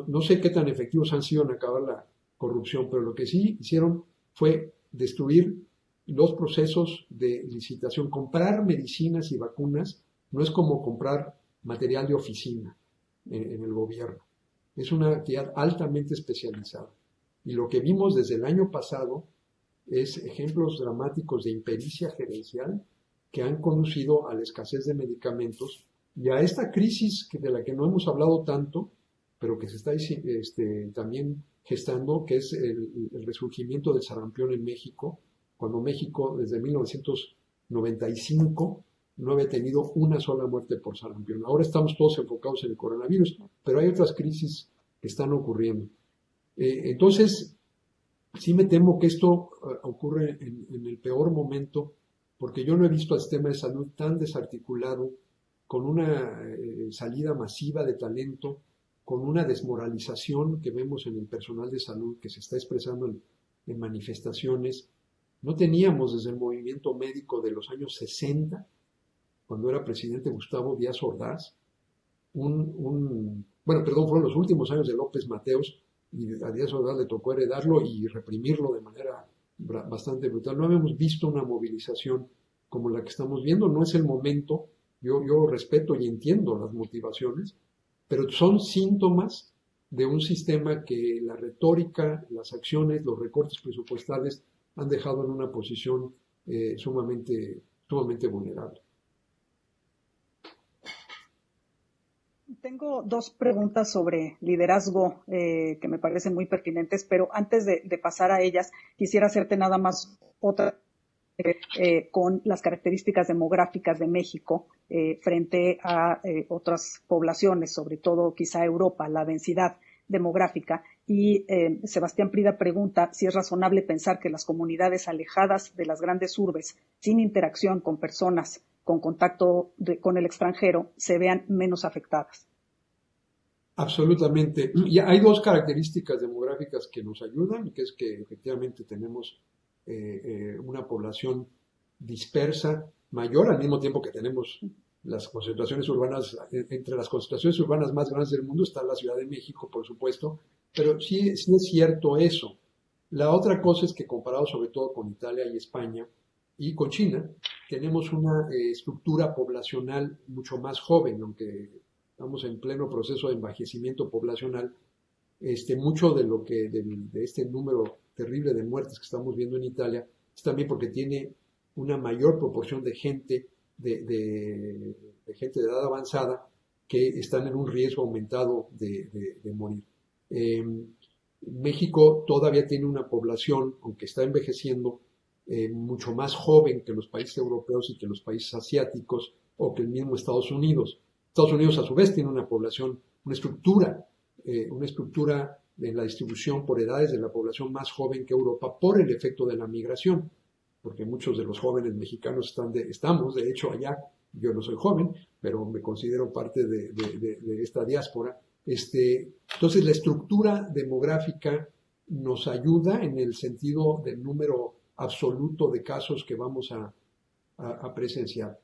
No sé qué tan efectivos han sido en acabar la corrupción, pero lo que sí hicieron fue destruir los procesos de licitación. Comprar medicinas y vacunas no es como comprar material de oficina en el gobierno. Es una actividad altamente especializada. Y lo que vimos desde el año pasado es ejemplos dramáticos de impericia gerencial que han conducido a la escasez de medicamentos y a esta crisis de la que no hemos hablado tanto, pero que se está también gestando, que es el resurgimiento del sarampión en México, cuando México desde 1995 no había tenido una sola muerte por sarampión. Ahora estamos todos enfocados en el coronavirus, pero hay otras crisis que están ocurriendo. Entonces, sí me temo que esto ocurre en el peor momento, porque yo no he visto al sistema de salud tan desarticulado, con una salida masiva de talento, con una desmoralización que vemos en el personal de salud que se está expresando en manifestaciones. No teníamos desde el movimiento médico de los años 60, cuando era presidente Gustavo Díaz Ordaz, fueron los últimos años de López Mateos, y a Díaz Ordaz le tocó heredarlo y reprimirlo de manera bastante brutal. No habíamos visto una movilización como la que estamos viendo. No es el momento. Yo respeto y entiendo las motivaciones, pero son síntomas de un sistema que la retórica, las acciones, los recortes presupuestales han dejado en una posición sumamente vulnerable. Tengo dos preguntas sobre liderazgo que me parecen muy pertinentes, pero antes de pasar a ellas, quisiera hacerte nada más otra con las características demográficas de México frente a otras poblaciones, sobre todo quizá Europa, la densidad demográfica. Y Sebastián Prida pregunta si es razonable pensar que las comunidades alejadas de las grandes urbes, sin interacción con personas con contacto con el extranjero, se vean menos afectadas. Absolutamente. Y hay dos características demográficas que nos ayudan, que es que efectivamente tenemos una población dispersa mayor, al mismo tiempo que tenemos las concentraciones urbanas. Entre las concentraciones urbanas más grandes del mundo está la Ciudad de México, por supuesto, pero sí es cierto eso. La otra cosa es que comparado sobre todo con Italia y España y con China, tenemos una estructura poblacional mucho más joven, aunque estamos en pleno proceso de envejecimiento poblacional. Mucho de este número terrible de muertes que estamos viendo en Italia es también porque tiene una mayor proporción de gente de gente de edad avanzada que están en un riesgo aumentado de morir. México todavía tiene una población, aunque está envejeciendo, mucho más joven que los países europeos y que los países asiáticos o que el mismo Estados Unidos. Estados Unidos a su vez tiene una población, una estructura en la distribución por edades de la población más joven que Europa por el efecto de la migración, porque muchos de los jóvenes mexicanos estamos de hecho allá. Yo no soy joven, pero me considero parte de esta diáspora. Entonces la estructura demográfica nos ayuda en el sentido del número absoluto de casos que vamos a presenciar.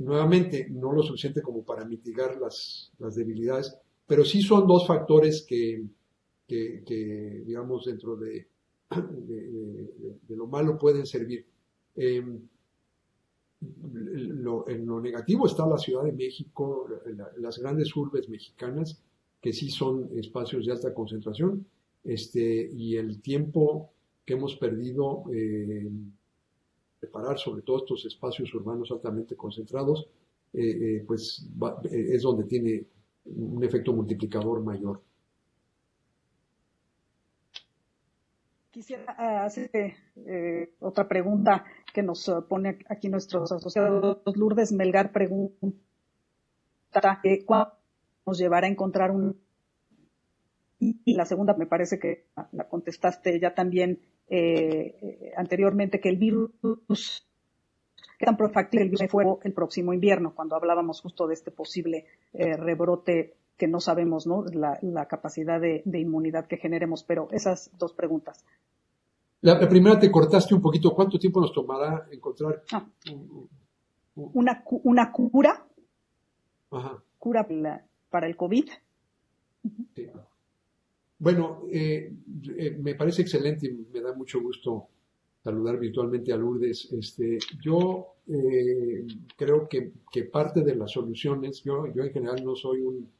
Nuevamente, no lo suficiente como para mitigar las debilidades, pero sí son dos factores que digamos, dentro de lo malo pueden servir. En lo negativo está la Ciudad de México, las grandes urbes mexicanas, que sí son espacios de alta concentración, y el tiempo que hemos perdido preparar sobre todo estos espacios urbanos altamente concentrados, es donde tiene un efecto multiplicador mayor. Quisiera hacer otra pregunta que nos pone aquí nuestros asociados. Lourdes Melgar pregunta ¿cuándo nos llevará a encontrar un... Y la segunda me parece que la contestaste ya también anteriormente, que el virus, qué tan factible el virus fue el próximo invierno, cuando hablábamos justo de este posible rebrote que no sabemos, ¿no? La capacidad de inmunidad que generemos, pero esas dos preguntas. La primera te cortaste un poquito. ¿Cuánto tiempo nos tomará encontrar una cura? Ajá. Cura para el COVID. Sí. Bueno, me parece excelente y me da mucho gusto saludar virtualmente a Lourdes. Yo creo que parte de las soluciones, yo en general no soy un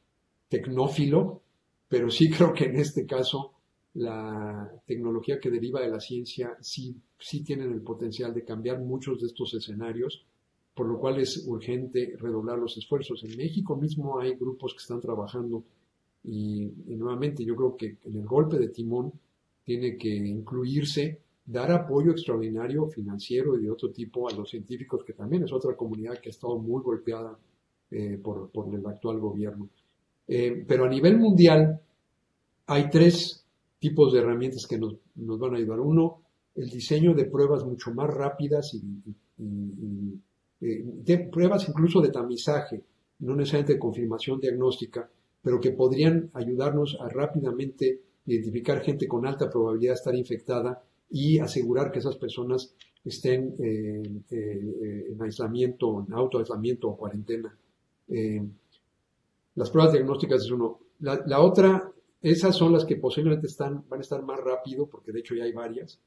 tecnófilo, pero sí creo que en este caso la tecnología que deriva de la ciencia sí tienen el potencial de cambiar muchos de estos escenarios, por lo cual es urgente redoblar los esfuerzos. En México mismo hay grupos que están trabajando y nuevamente yo creo que en el golpe de timón tiene que incluirse, dar apoyo extraordinario financiero y de otro tipo a los científicos, que también es otra comunidad que ha estado muy golpeada por el actual gobierno. Pero a nivel mundial hay tres tipos de herramientas que nos van a ayudar. Uno, el diseño de pruebas mucho más rápidas y de pruebas incluso de tamizaje, no necesariamente de confirmación diagnóstica, pero que podrían ayudarnos a rápidamente identificar gente con alta probabilidad de estar infectada y asegurar que esas personas estén en aislamiento, en autoaislamiento o cuarentena. Las pruebas diagnósticas es uno. La otra, esas son las que posiblemente van a estar más rápido, porque de hecho ya hay varias.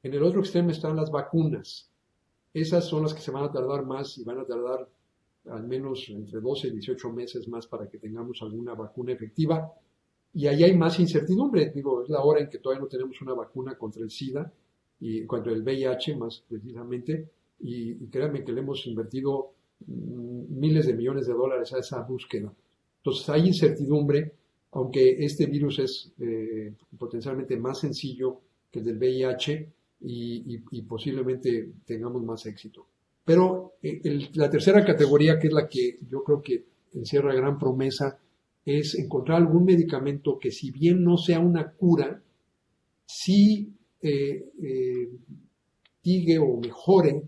En el otro extremo están las vacunas. Esas son las que se van a tardar más y van a tardar al menos entre 12 y 18 meses más para que tengamos alguna vacuna efectiva. Y ahí hay más incertidumbre. Digo, es la hora en que todavía no tenemos una vacuna contra el SIDA y contra el VIH más precisamente. Y créanme que le hemos invertido miles de millones de dólares a esa búsqueda. Entonces hay incertidumbre, aunque este virus es potencialmente más sencillo que el del VIH y posiblemente tengamos más éxito. Pero la tercera categoría, que es la que yo creo que encierra gran promesa, es encontrar algún medicamento que, si bien no sea una cura, sí mitigue o mejore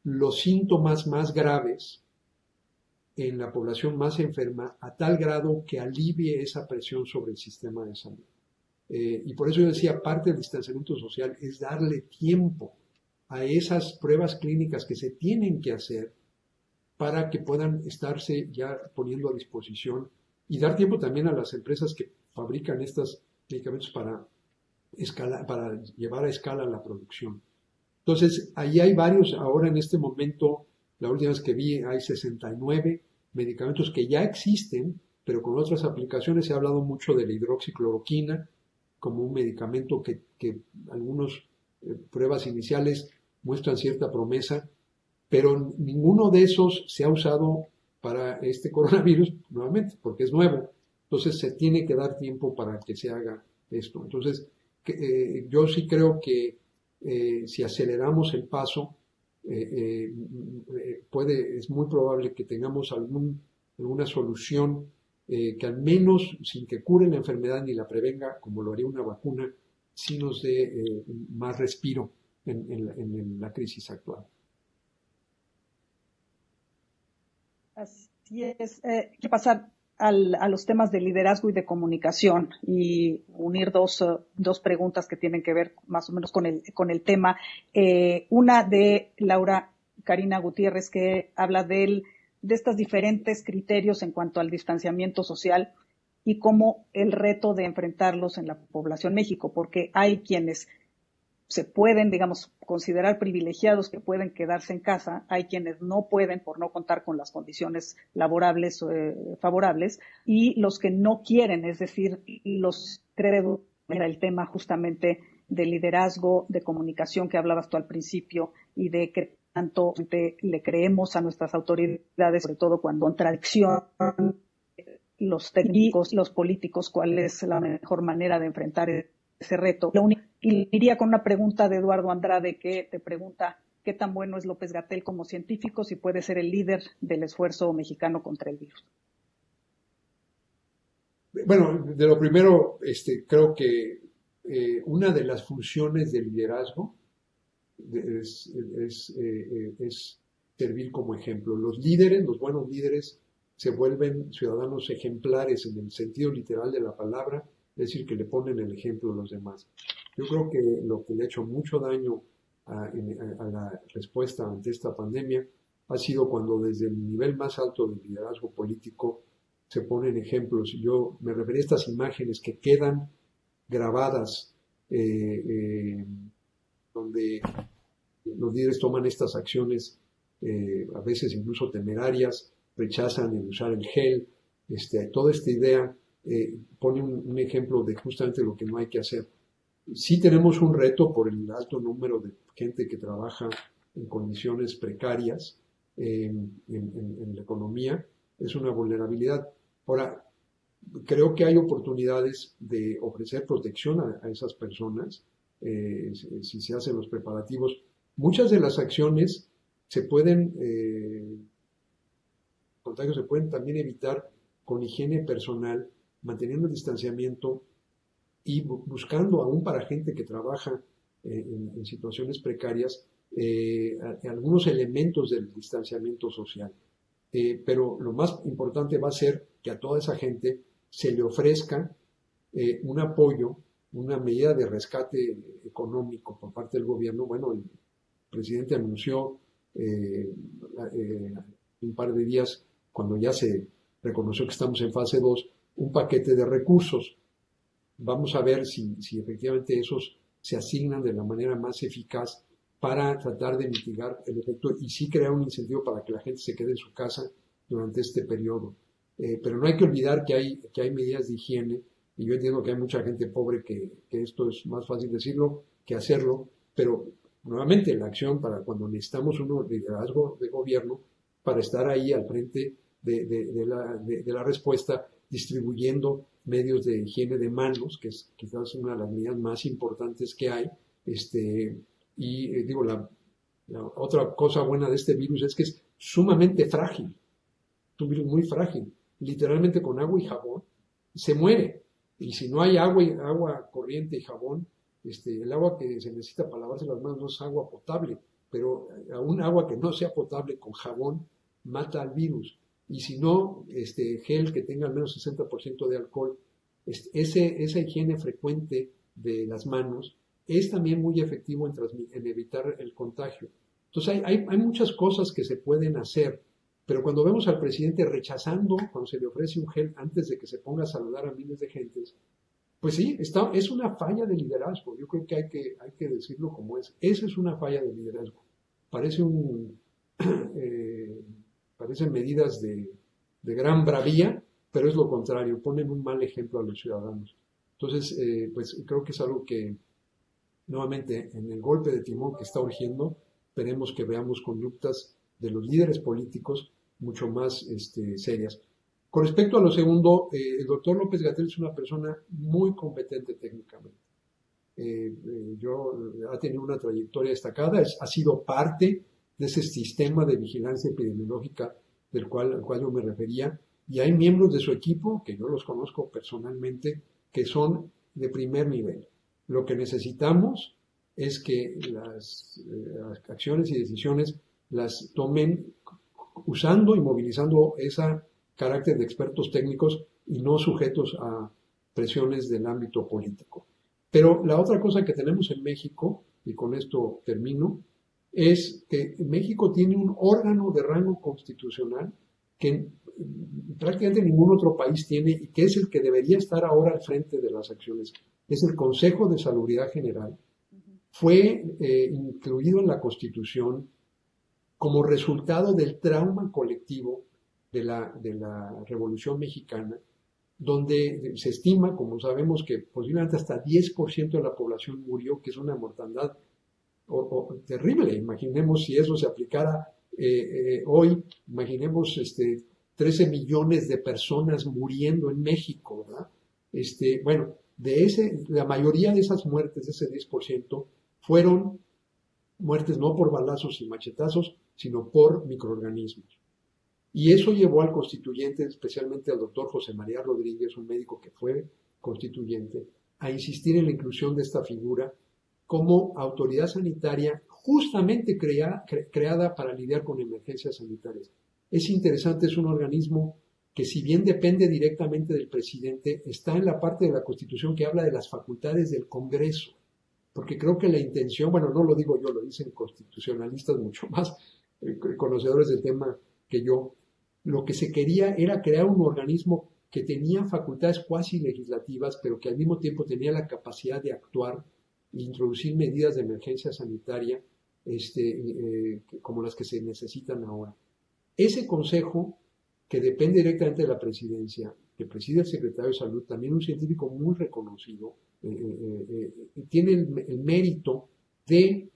los síntomas más graves en la población más enferma, a tal grado que alivie esa presión sobre el sistema de salud. Y por eso yo decía, parte del distanciamiento social es darle tiempo a esas pruebas clínicas que se tienen que hacer para que puedan estarse ya poniendo a disposición, y dar tiempo también a las empresas que fabrican estos medicamentos para llevar a escala la producción. Entonces, ahí hay varios, ahora en este momento, la última vez que vi, hay 69 medicamentos que ya existen, pero con otras aplicaciones. Se ha hablado mucho de la hidroxicloroquina como un medicamento que algunas pruebas iniciales muestran cierta promesa, pero ninguno de esos se ha usado para este coronavirus nuevamente, porque es nuevo. Entonces se tiene que dar tiempo para que se haga esto. Entonces, yo sí creo que si aceleramos el paso, es muy probable que tengamos alguna solución que, al menos sin que cure la enfermedad ni la prevenga, como lo haría una vacuna, sí nos dé más respiro en la crisis actual. Así es. Quiero pasar a los temas de liderazgo y de comunicación y unir dos preguntas que tienen que ver más o menos con el tema. Una de Laura Karina Gutiérrez, que habla de estos diferentes criterios en cuanto al distanciamiento social y cómo el reto de enfrentarlos en la población México, porque hay quienes se pueden, digamos, considerar privilegiados, que pueden quedarse en casa, hay quienes no pueden por no contar con las condiciones laborables favorables, y los que no quieren, es decir, era el tema justamente de liderazgo, de comunicación que hablabas tú al principio, y de que tanto le creemos a nuestras autoridades, sobre todo cuando contradicción los técnicos, los políticos, cuál es la mejor manera de enfrentar ese reto. Y iría con una pregunta de Eduardo Andrade, que te pregunta qué tan bueno es López-Gatell como científico, si puede ser el líder del esfuerzo mexicano contra el virus. Bueno, de lo primero, creo que una de las funciones del liderazgo es servir como ejemplo. Los buenos líderes, se vuelven ciudadanos ejemplares en el sentido literal de la palabra, es decir, que le ponen el ejemplo a los demás. Yo creo que lo que le ha hecho mucho daño a la respuesta ante esta pandemia ha sido cuando desde el nivel más alto del liderazgo político se ponen ejemplos. Yo me refería a estas imágenes que quedan grabadas, donde los líderes toman estas acciones, a veces incluso temerarias, rechazan el usar el gel, toda esta idea pone un ejemplo de justamente lo que no hay que hacer. Sí tenemos un reto por el alto número de gente que trabaja en condiciones precarias en la economía, es una vulnerabilidad. Ahora, creo que hay oportunidades de ofrecer protección a esas personas si se hacen los preparativos. Muchas de las acciones se pueden también evitar con higiene personal, manteniendo el distanciamiento y buscando, aún para gente que trabaja en situaciones precarias, algunos elementos del distanciamiento social. Pero lo más importante va a ser que a toda esa gente se le ofrezca un apoyo una medida de rescate económico por parte del gobierno. Bueno, el presidente anunció un par de días, cuando ya se reconoció que estamos en fase 2, un paquete de recursos. Vamos a ver si efectivamente esos se asignan de la manera más eficaz para tratar de mitigar el efecto y sí crear un incentivo para que la gente se quede en su casa durante este periodo. Pero no hay que olvidar que hay medidas de higiene, y yo entiendo que hay mucha gente pobre que esto es más fácil decirlo que hacerlo, pero nuevamente la acción para cuando necesitamos un liderazgo de gobierno para estar ahí al frente de la respuesta, distribuyendo medios de higiene de manos, que es quizás una de las medidas más importantes que hay. Digo, la otra cosa buena de este virus es que es sumamente frágil, es un virus muy frágil, literalmente con agua y jabón se muere, y si no hay agua corriente y jabón, el agua que se necesita para lavarse las manos no es agua potable, pero aún agua que no sea potable con jabón mata al virus. Y si no, gel que tenga al menos 60% de alcohol, esa higiene frecuente de las manos es también muy efectivo en evitar el contagio. Entonces hay muchas cosas que se pueden hacer, pero cuando vemos al presidente rechazando, cuando se le ofrece un gel antes de que se ponga a saludar a miles de gentes, pues sí, es una falla de liderazgo. Yo creo que hay que decirlo como es. Esa es una falla de liderazgo. Parecen medidas de gran bravía, pero es lo contrario, ponen un mal ejemplo a los ciudadanos. Entonces, pues creo que es algo que, nuevamente, en el golpe de timón que está urgiendo, esperemos que veamos conductas de los líderes políticos mucho más serias. Con respecto a lo segundo, el doctor López-Gatell es una persona muy competente técnicamente. Ha tenido una trayectoria destacada, ha sido parte de ese sistema de vigilancia epidemiológica al cual yo me refería, y hay miembros de su equipo, que yo los conozco personalmente, que son de primer nivel. Lo que necesitamos es que las acciones y decisiones las tomen usando y movilizando ese carácter de expertos técnicos y no sujetos a presiones del ámbito político. Pero la otra cosa que tenemos en México, y con esto termino, es que México tiene un órgano de rango constitucional que prácticamente ningún otro país tiene y que es el que debería estar ahora al frente de las acciones. Es el Consejo de Salubridad General. Fue incluido en la Constitución como resultado del trauma colectivo de la Revolución Mexicana, donde se estima, como sabemos, que posiblemente hasta 10% de la población murió, que es una mortandad terrible. Imaginemos si eso se aplicara hoy, imaginemos 13 millones de personas muriendo en México, ¿verdad? Bueno, la mayoría de esas muertes, ese 10%, fueron muertes no por balazos y machetazos, sino por microorganismos. Y eso llevó al constituyente, especialmente al doctor José María Rodríguez, un médico que fue constituyente, a insistir en la inclusión de esta figura como autoridad sanitaria justamente creada para lidiar con emergencias sanitarias. Es interesante, es un organismo que, si bien depende directamente del presidente, está en la parte de la Constitución que habla de las facultades del Congreso, porque creo que la intención, bueno, no lo digo yo, lo dicen constitucionalistas mucho más conocedores del tema que yo, lo que se quería era crear un organismo que tenía facultades cuasi legislativas, pero que al mismo tiempo tenía la capacidad de actuar e introducir medidas de emergencia sanitaria como las que se necesitan ahora. Ese consejo, que depende directamente de la presidencia, que preside el secretario de Salud, también un científico muy reconocido, tiene el mérito de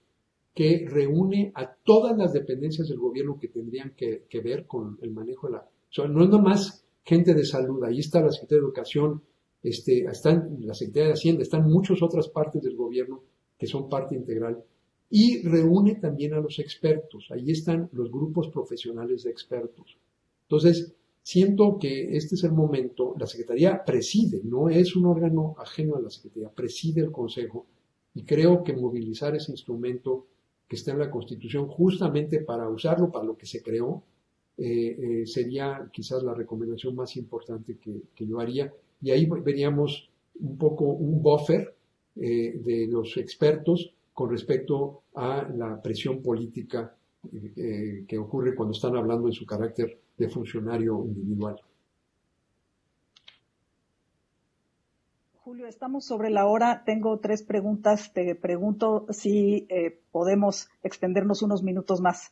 que reúne a todas las dependencias del gobierno que tendrían que ver con el manejo de o sea, no es nomás gente de salud, ahí está la Secretaría de Educación, están la Secretaría de Hacienda, están muchas otras partes del gobierno que son parte integral, y reúne también a los expertos, ahí están los grupos profesionales de expertos. Entonces, siento que este es el momento, la Secretaría preside, no es un órgano ajeno a la Secretaría, preside el Consejo, y creo que movilizar ese instrumento que está en la Constitución justamente para usarlo para lo que se creó, sería quizás la recomendación más importante que yo haría. Y ahí veríamos un poco un buffer de los expertos con respecto a la presión política que ocurre cuando están hablando en su carácter de funcionario individual. Julio, estamos sobre la hora. Tengo 3 preguntas. Te pregunto si podemos extendernos unos minutos más.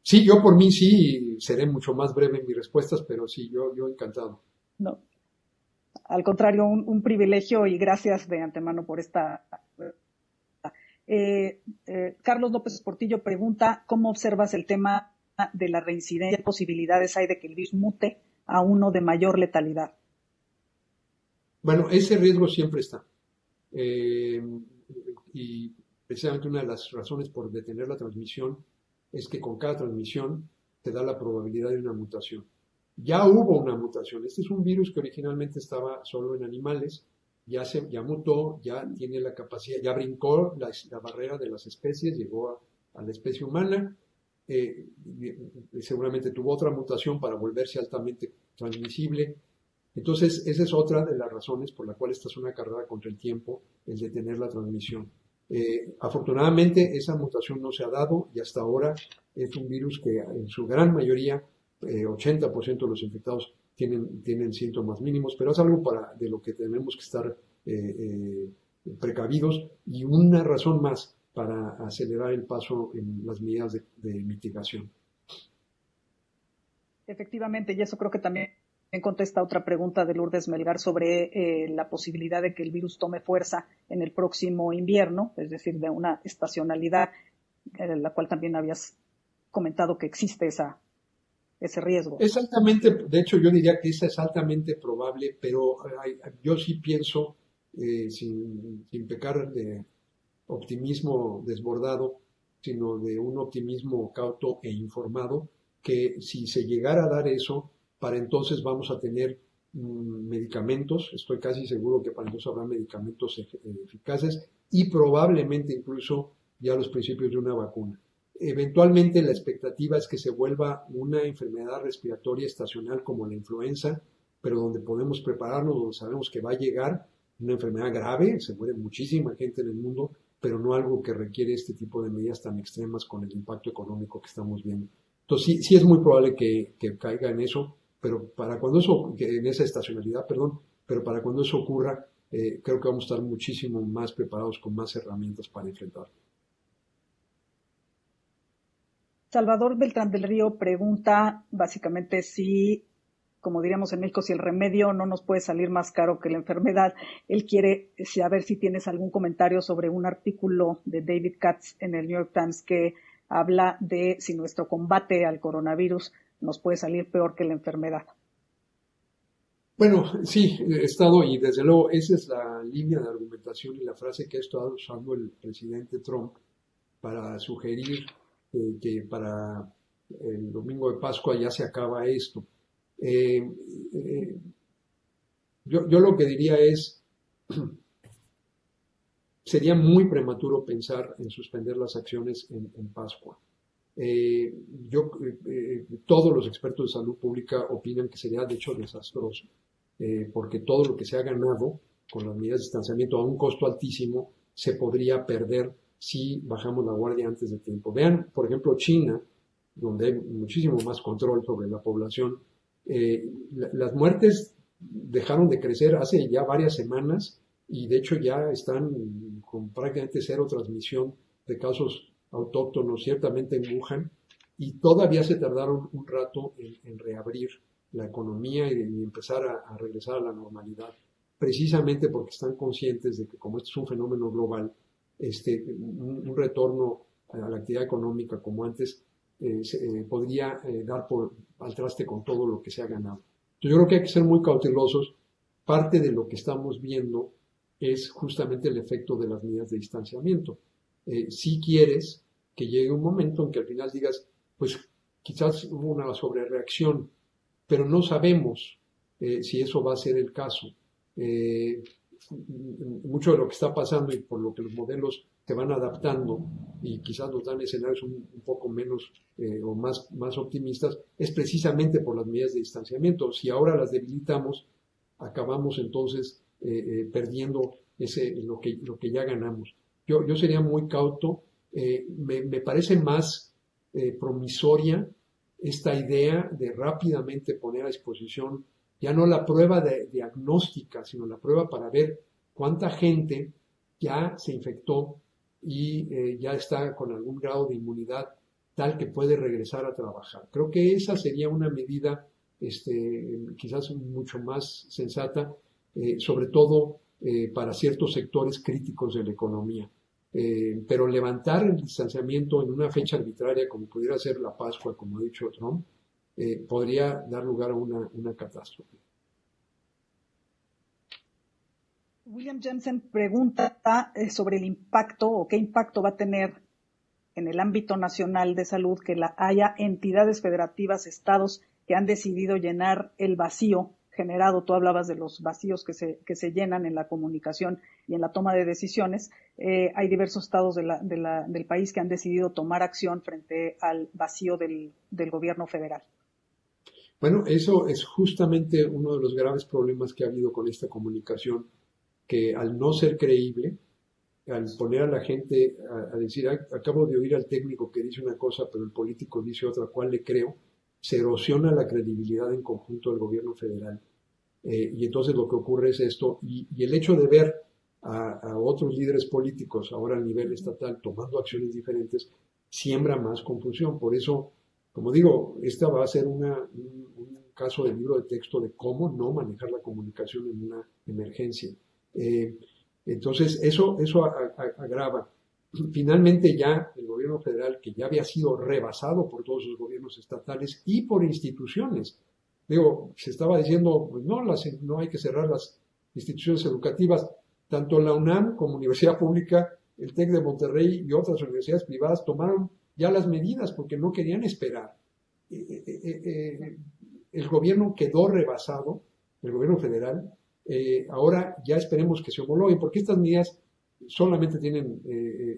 Sí, yo por mí sí seré mucho más breve en mis respuestas, pero sí, yo encantado. No, al contrario, un privilegio y gracias de antemano por esta. Carlos López Portillo pregunta, ¿cómo observas el tema de la reincidencia? ¿Qué posibilidades hay de que el virus mute a uno de mayor letalidad? Bueno, ese riesgo siempre está. Y precisamente una de las razones por detener la transmisión es que con cada transmisión te da la probabilidad de una mutación. Ya hubo una mutación. Este es un virus que originalmente estaba solo en animales, ya mutó, ya tiene la capacidad, ya brincó la barrera de las especies, llegó a la especie humana, seguramente tuvo otra mutación para volverse altamente transmisible. Entonces, esa es otra de las razones por la cual esta es una carrera contra el tiempo, el detener la transmisión. Afortunadamente, esa mutación no se ha dado y hasta ahora es un virus que en su gran mayoría, 80% de los infectados tienen síntomas mínimos, pero es algo de lo que tenemos que estar precavidos y una razón más para acelerar el paso en las medidas de mitigación. Efectivamente, y eso creo que también contesta otra pregunta de Lourdes Melgar sobre la posibilidad de que el virus tome fuerza en el próximo invierno, es decir, de una estacionalidad, la cual también habías comentado que existe ese riesgo. Exactamente, de hecho yo diría que esa es altamente probable, pero yo sí pienso, sin pecar de optimismo desbordado, sino de un optimismo cauto e informado, que si se llegara a dar eso, para entonces vamos a tener medicamentos, estoy casi seguro que para entonces habrá medicamentos eficaces y probablemente incluso ya los principios de una vacuna. Eventualmente la expectativa es que se vuelva una enfermedad respiratoria estacional como la influenza, pero donde podemos prepararnos, donde sabemos que va a llegar una enfermedad grave, se muere muchísima gente en el mundo, pero no algo que requiere este tipo de medidas tan extremas con el impacto económico que estamos viendo. Entonces sí es muy probable que caiga en eso, pero para cuando eso, en esa estacionalidad, pero para cuando eso ocurra, creo que vamos a estar muchísimo más preparados con más herramientas para enfrentarlo. Salvador Beltrán del Río pregunta básicamente si, como diríamos en México, si el remedio no nos puede salir más caro que la enfermedad. Él quiere saber si tienes algún comentario sobre un artículo de David Katz en el New York Times que habla de si nuestro combate al coronavirus nos puede salir peor que la enfermedad. Bueno, sí, he estado, y desde luego esa es la línea de argumentación y la frase que ha estado usando el presidente Trump para sugerir que para el domingo de Pascua ya se acaba esto. Yo lo que diría es, sería muy prematuro pensar en suspender las acciones en Pascua. Todos los expertos de salud pública opinan que sería de hecho desastroso, porque todo lo que se ha ganado con las medidas de distanciamiento a un costo altísimo se podría perder si bajamos la guardia antes de tiempo. Vean, por ejemplo, China, donde hay muchísimo más control sobre la población. Las muertes dejaron de crecer hace ya varias semanas y de hecho ya están con prácticamente cero transmisión de casos autóctonos, ciertamente en Wuhan, y todavía se tardaron un rato en reabrir la economía y empezar a regresar a la normalidad, precisamente porque están conscientes de que como esto es un fenómeno global, un retorno a la actividad económica como antes podría dar al traste con todo lo que se ha ganado. Entonces yo creo que hay que ser muy cautelosos. Parte de lo que estamos viendo es justamente el efecto de las medidas de distanciamiento. Si quieres que llegue un momento en que al final digas, pues quizás hubo una sobrereacción, pero no sabemos si eso va a ser el caso. Mucho de lo que está pasando y por lo que los modelos se van adaptando y quizás nos dan escenarios un poco menos o más optimistas, es precisamente por las medidas de distanciamiento. Si ahora las debilitamos, acabamos entonces perdiendo lo que ya ganamos. Yo sería muy cauto. Me parece más promisoria esta idea de rápidamente poner a disposición ya no la prueba diagnóstica, sino la prueba para ver cuánta gente ya se infectó y ya está con algún grado de inmunidad tal que puede regresar a trabajar. Creo que esa sería una medida quizás mucho más sensata, sobre todo para ciertos sectores críticos de la economía. Pero levantar el distanciamiento en una fecha arbitraria como pudiera ser la Pascua, como ha dicho Trump, podría dar lugar a una catástrofe. William Jensen pregunta sobre el impacto o qué impacto va a tener en el ámbito nacional de salud que haya entidades federativas, estados que han decidido llenar el vacío generado. Tú hablabas de los vacíos que se llenan en la comunicación y en la toma de decisiones. Hay diversos estados del país que han decidido tomar acción frente al vacío del gobierno federal. Bueno, eso es justamente uno de los graves problemas que ha habido con esta comunicación, que al no ser creíble, al poner a la gente a decir, acabo de oír al técnico que dice una cosa, pero el político dice otra, ¿cuál le creo? Se erosiona la credibilidad en conjunto del gobierno federal. Y entonces lo que ocurre es esto, y el hecho de ver a otros líderes políticos ahora a nivel estatal tomando acciones diferentes, siembra más confusión. Por eso, como digo, esta va a ser un caso de libro de texto de cómo no manejar la comunicación en una emergencia. Entonces, eso agrava. Finalmente ya el gobierno federal, que ya había sido rebasado por todos los gobiernos estatales y por instituciones, digo, se estaba diciendo, pues no hay que cerrar las instituciones educativas, tanto la UNAM como Universidad Pública, el TEC de Monterrey y otras universidades privadas tomaron ya las medidas porque no querían esperar. El gobierno quedó rebasado, el gobierno federal. Ahora ya esperemos que se homologuen, porque estas medidas solamente tienen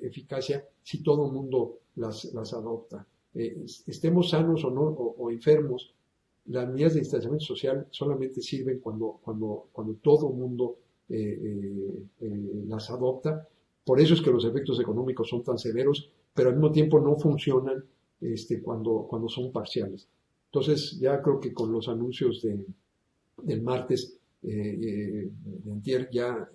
eficacia si todo el mundo las adopta. Estemos sanos o no, o enfermos, las medidas de distanciamiento social solamente sirven cuando todo el mundo las adopta. Por eso es que los efectos económicos son tan severos, pero al mismo tiempo no funcionan cuando son parciales. Entonces ya creo que con los anuncios del martes de antier ya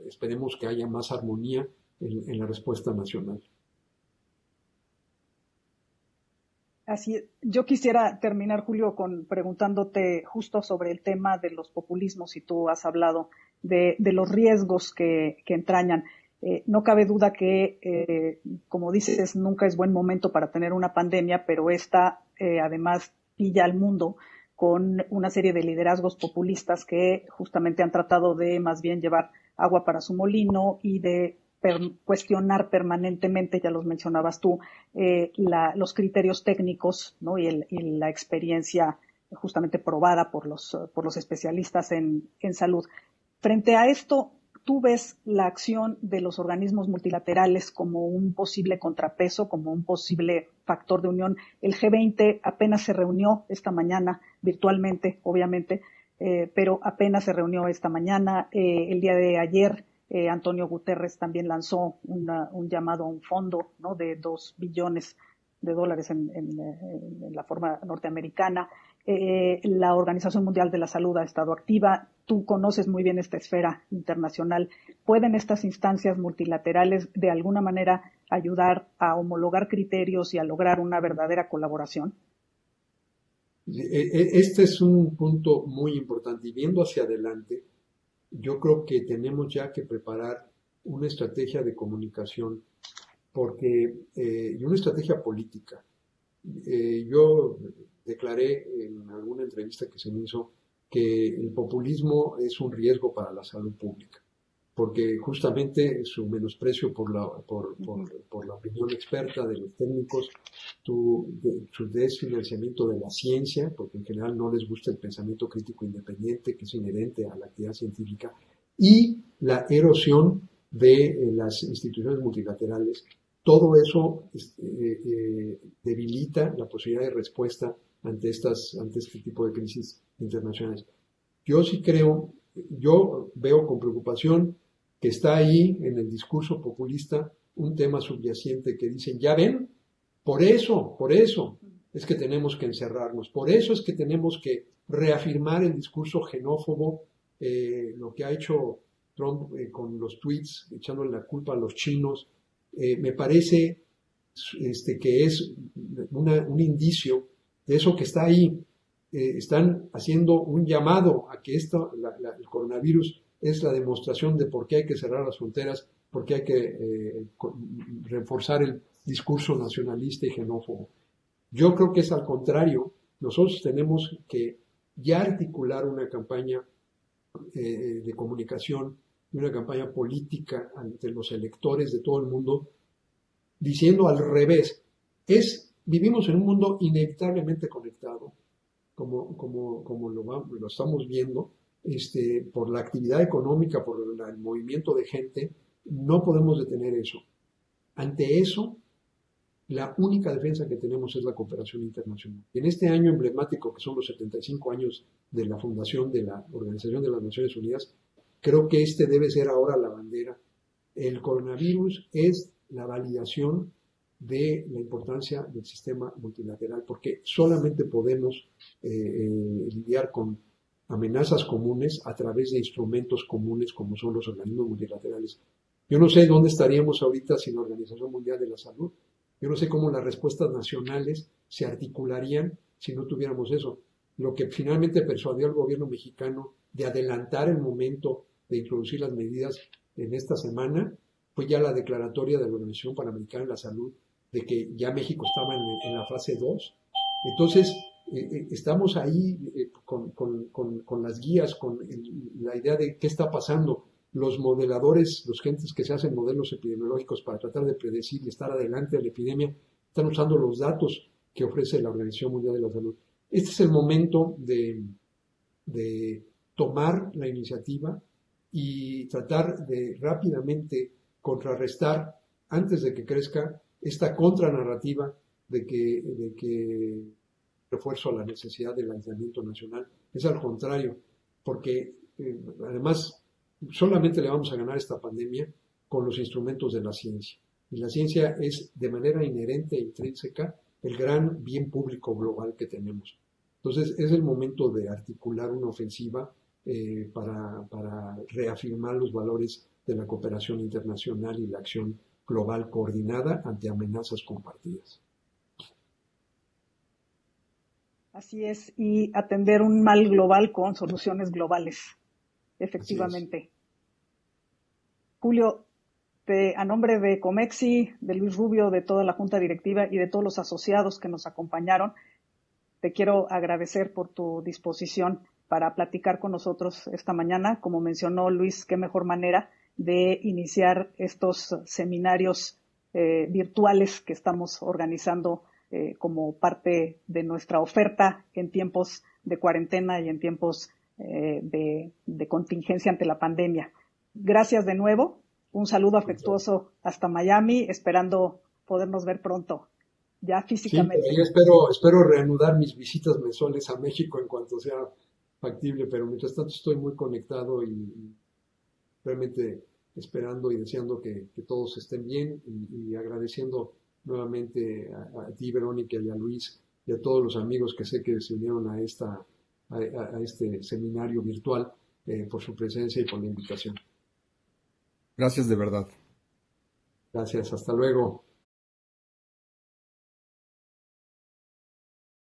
esperemos que haya más armonía en la respuesta nacional. Así, yo quisiera terminar, Julio, preguntándote justo sobre el tema de los populismos, y tú has hablado de los riesgos que entrañan. No cabe duda que, como dices, nunca es buen momento para tener una pandemia, pero esta además pilla al mundo con una serie de liderazgos populistas que justamente han tratado de más bien llevar agua para su molino y de cuestionar permanentemente, ya los mencionabas tú, los criterios técnicos, ¿no? y la experiencia justamente probada por los especialistas en salud. Frente a esto, ¿tú ves la acción de los organismos multilaterales como un posible contrapeso, como un posible factor de unión? El G20 apenas se reunió esta mañana, virtualmente, obviamente, pero apenas se reunió esta mañana. El día de ayer, Antonio Guterres también lanzó un llamado a un fondo, ¿no?, de $2 billones en la forma norteamericana. La Organización Mundial de la Salud ha estado activa. Tú conoces muy bien esta esfera internacional. ¿Pueden estas instancias multilaterales de alguna manera ayudar a homologar criterios y a lograr una verdadera colaboración? Este es un punto muy importante, y viendo hacia adelante, yo creo que tenemos ya que preparar una estrategia de comunicación y una estrategia política. Yo declaré en alguna entrevista que se me hizo que el populismo es un riesgo para la salud pública, porque justamente su menosprecio por la opinión experta de los técnicos, su desfinanciamiento de la ciencia, porque en general no les gusta el pensamiento crítico independiente que es inherente a la actividad científica, y la erosión de las instituciones multilaterales. Todo eso debilita la posibilidad de respuesta ante este tipo de crisis internacionales. Yo veo con preocupación que está ahí en el discurso populista un tema subyacente que dicen, ya ven, por eso es que tenemos que encerrarnos, por eso es que tenemos que reafirmar el discurso xenófobo, lo que ha hecho Trump con los tweets, echándole la culpa a los chinos, me parece que es un indicio de eso que está ahí. Están haciendo un llamado a que el coronavirus es la demostración de por qué hay que cerrar las fronteras, por qué hay que reforzar el discurso nacionalista y xenófobo. Yo creo que es al contrario. Nosotros tenemos que ya articular una campaña de comunicación y una campaña política ante los electores de todo el mundo, diciendo al revés, vivimos en un mundo inevitablemente conectado, como lo estamos viendo, por la actividad económica, por el movimiento de gente, no podemos detener eso. Ante eso, la única defensa que tenemos es la cooperación internacional. En este año emblemático, que son los 75 años de la fundación de la Organización de las Naciones Unidas, creo que debe ser ahora la bandera. El coronavirus es la validación de la importancia del sistema multilateral, porque solamente podemos lidiar con amenazas comunes a través de instrumentos comunes como son los organismos multilaterales. Yo no sé dónde estaríamos ahorita sin la Organización Mundial de la Salud. Yo no sé cómo las respuestas nacionales se articularían si no tuviéramos eso. Lo que finalmente persuadió al gobierno mexicano de adelantar el momento de introducir las medidas en esta semana fue ya la declaratoria de la Organización Panamericana de la Salud de que ya México estaba en la fase 2. Entonces, estamos ahí con las guías, con la idea de qué está pasando. Los modeladores, los gentes que se hacen modelos epidemiológicos para tratar de predecir y estar adelante de la epidemia, están usando los datos que ofrece la Organización Mundial de la Salud. Este es el momento de tomar la iniciativa y tratar de rápidamente contrarrestar, antes de que crezca, esta contranarrativa de que refuerzo a la necesidad del aislamiento nacional. Es al contrario, porque además solamente le vamos a ganar esta pandemia con los instrumentos de la ciencia. Y la ciencia es de manera inherente e intrínseca el gran bien público global que tenemos. Entonces es el momento de articular una ofensiva para reafirmar los valores de la cooperación internacional y la acción global coordinada ante amenazas compartidas. Así es, y atender un mal global con soluciones globales, efectivamente. Julio, a nombre de Comexi, de Luis Rubio, de toda la Junta Directiva y de todos los asociados que nos acompañaron, te quiero agradecer por tu disposición para platicar con nosotros esta mañana. Como mencionó Luis, qué mejor manera de iniciar estos seminarios virtuales que estamos organizando como parte de nuestra oferta en tiempos de cuarentena y en tiempos de contingencia ante la pandemia. Gracias de nuevo. Un saludo afectuoso hasta Miami, esperando podernos ver pronto, ya físicamente. Sí, espero reanudar mis visitas mensuales a México en cuanto sea factible, pero mientras tanto estoy muy conectado y realmente esperando y deseando que todos estén bien y agradeciendo nuevamente a ti, Verónica, y a Luis y a todos los amigos que sé que se unieron a este seminario virtual por su presencia y por la invitación. Gracias de verdad. Gracias, hasta luego.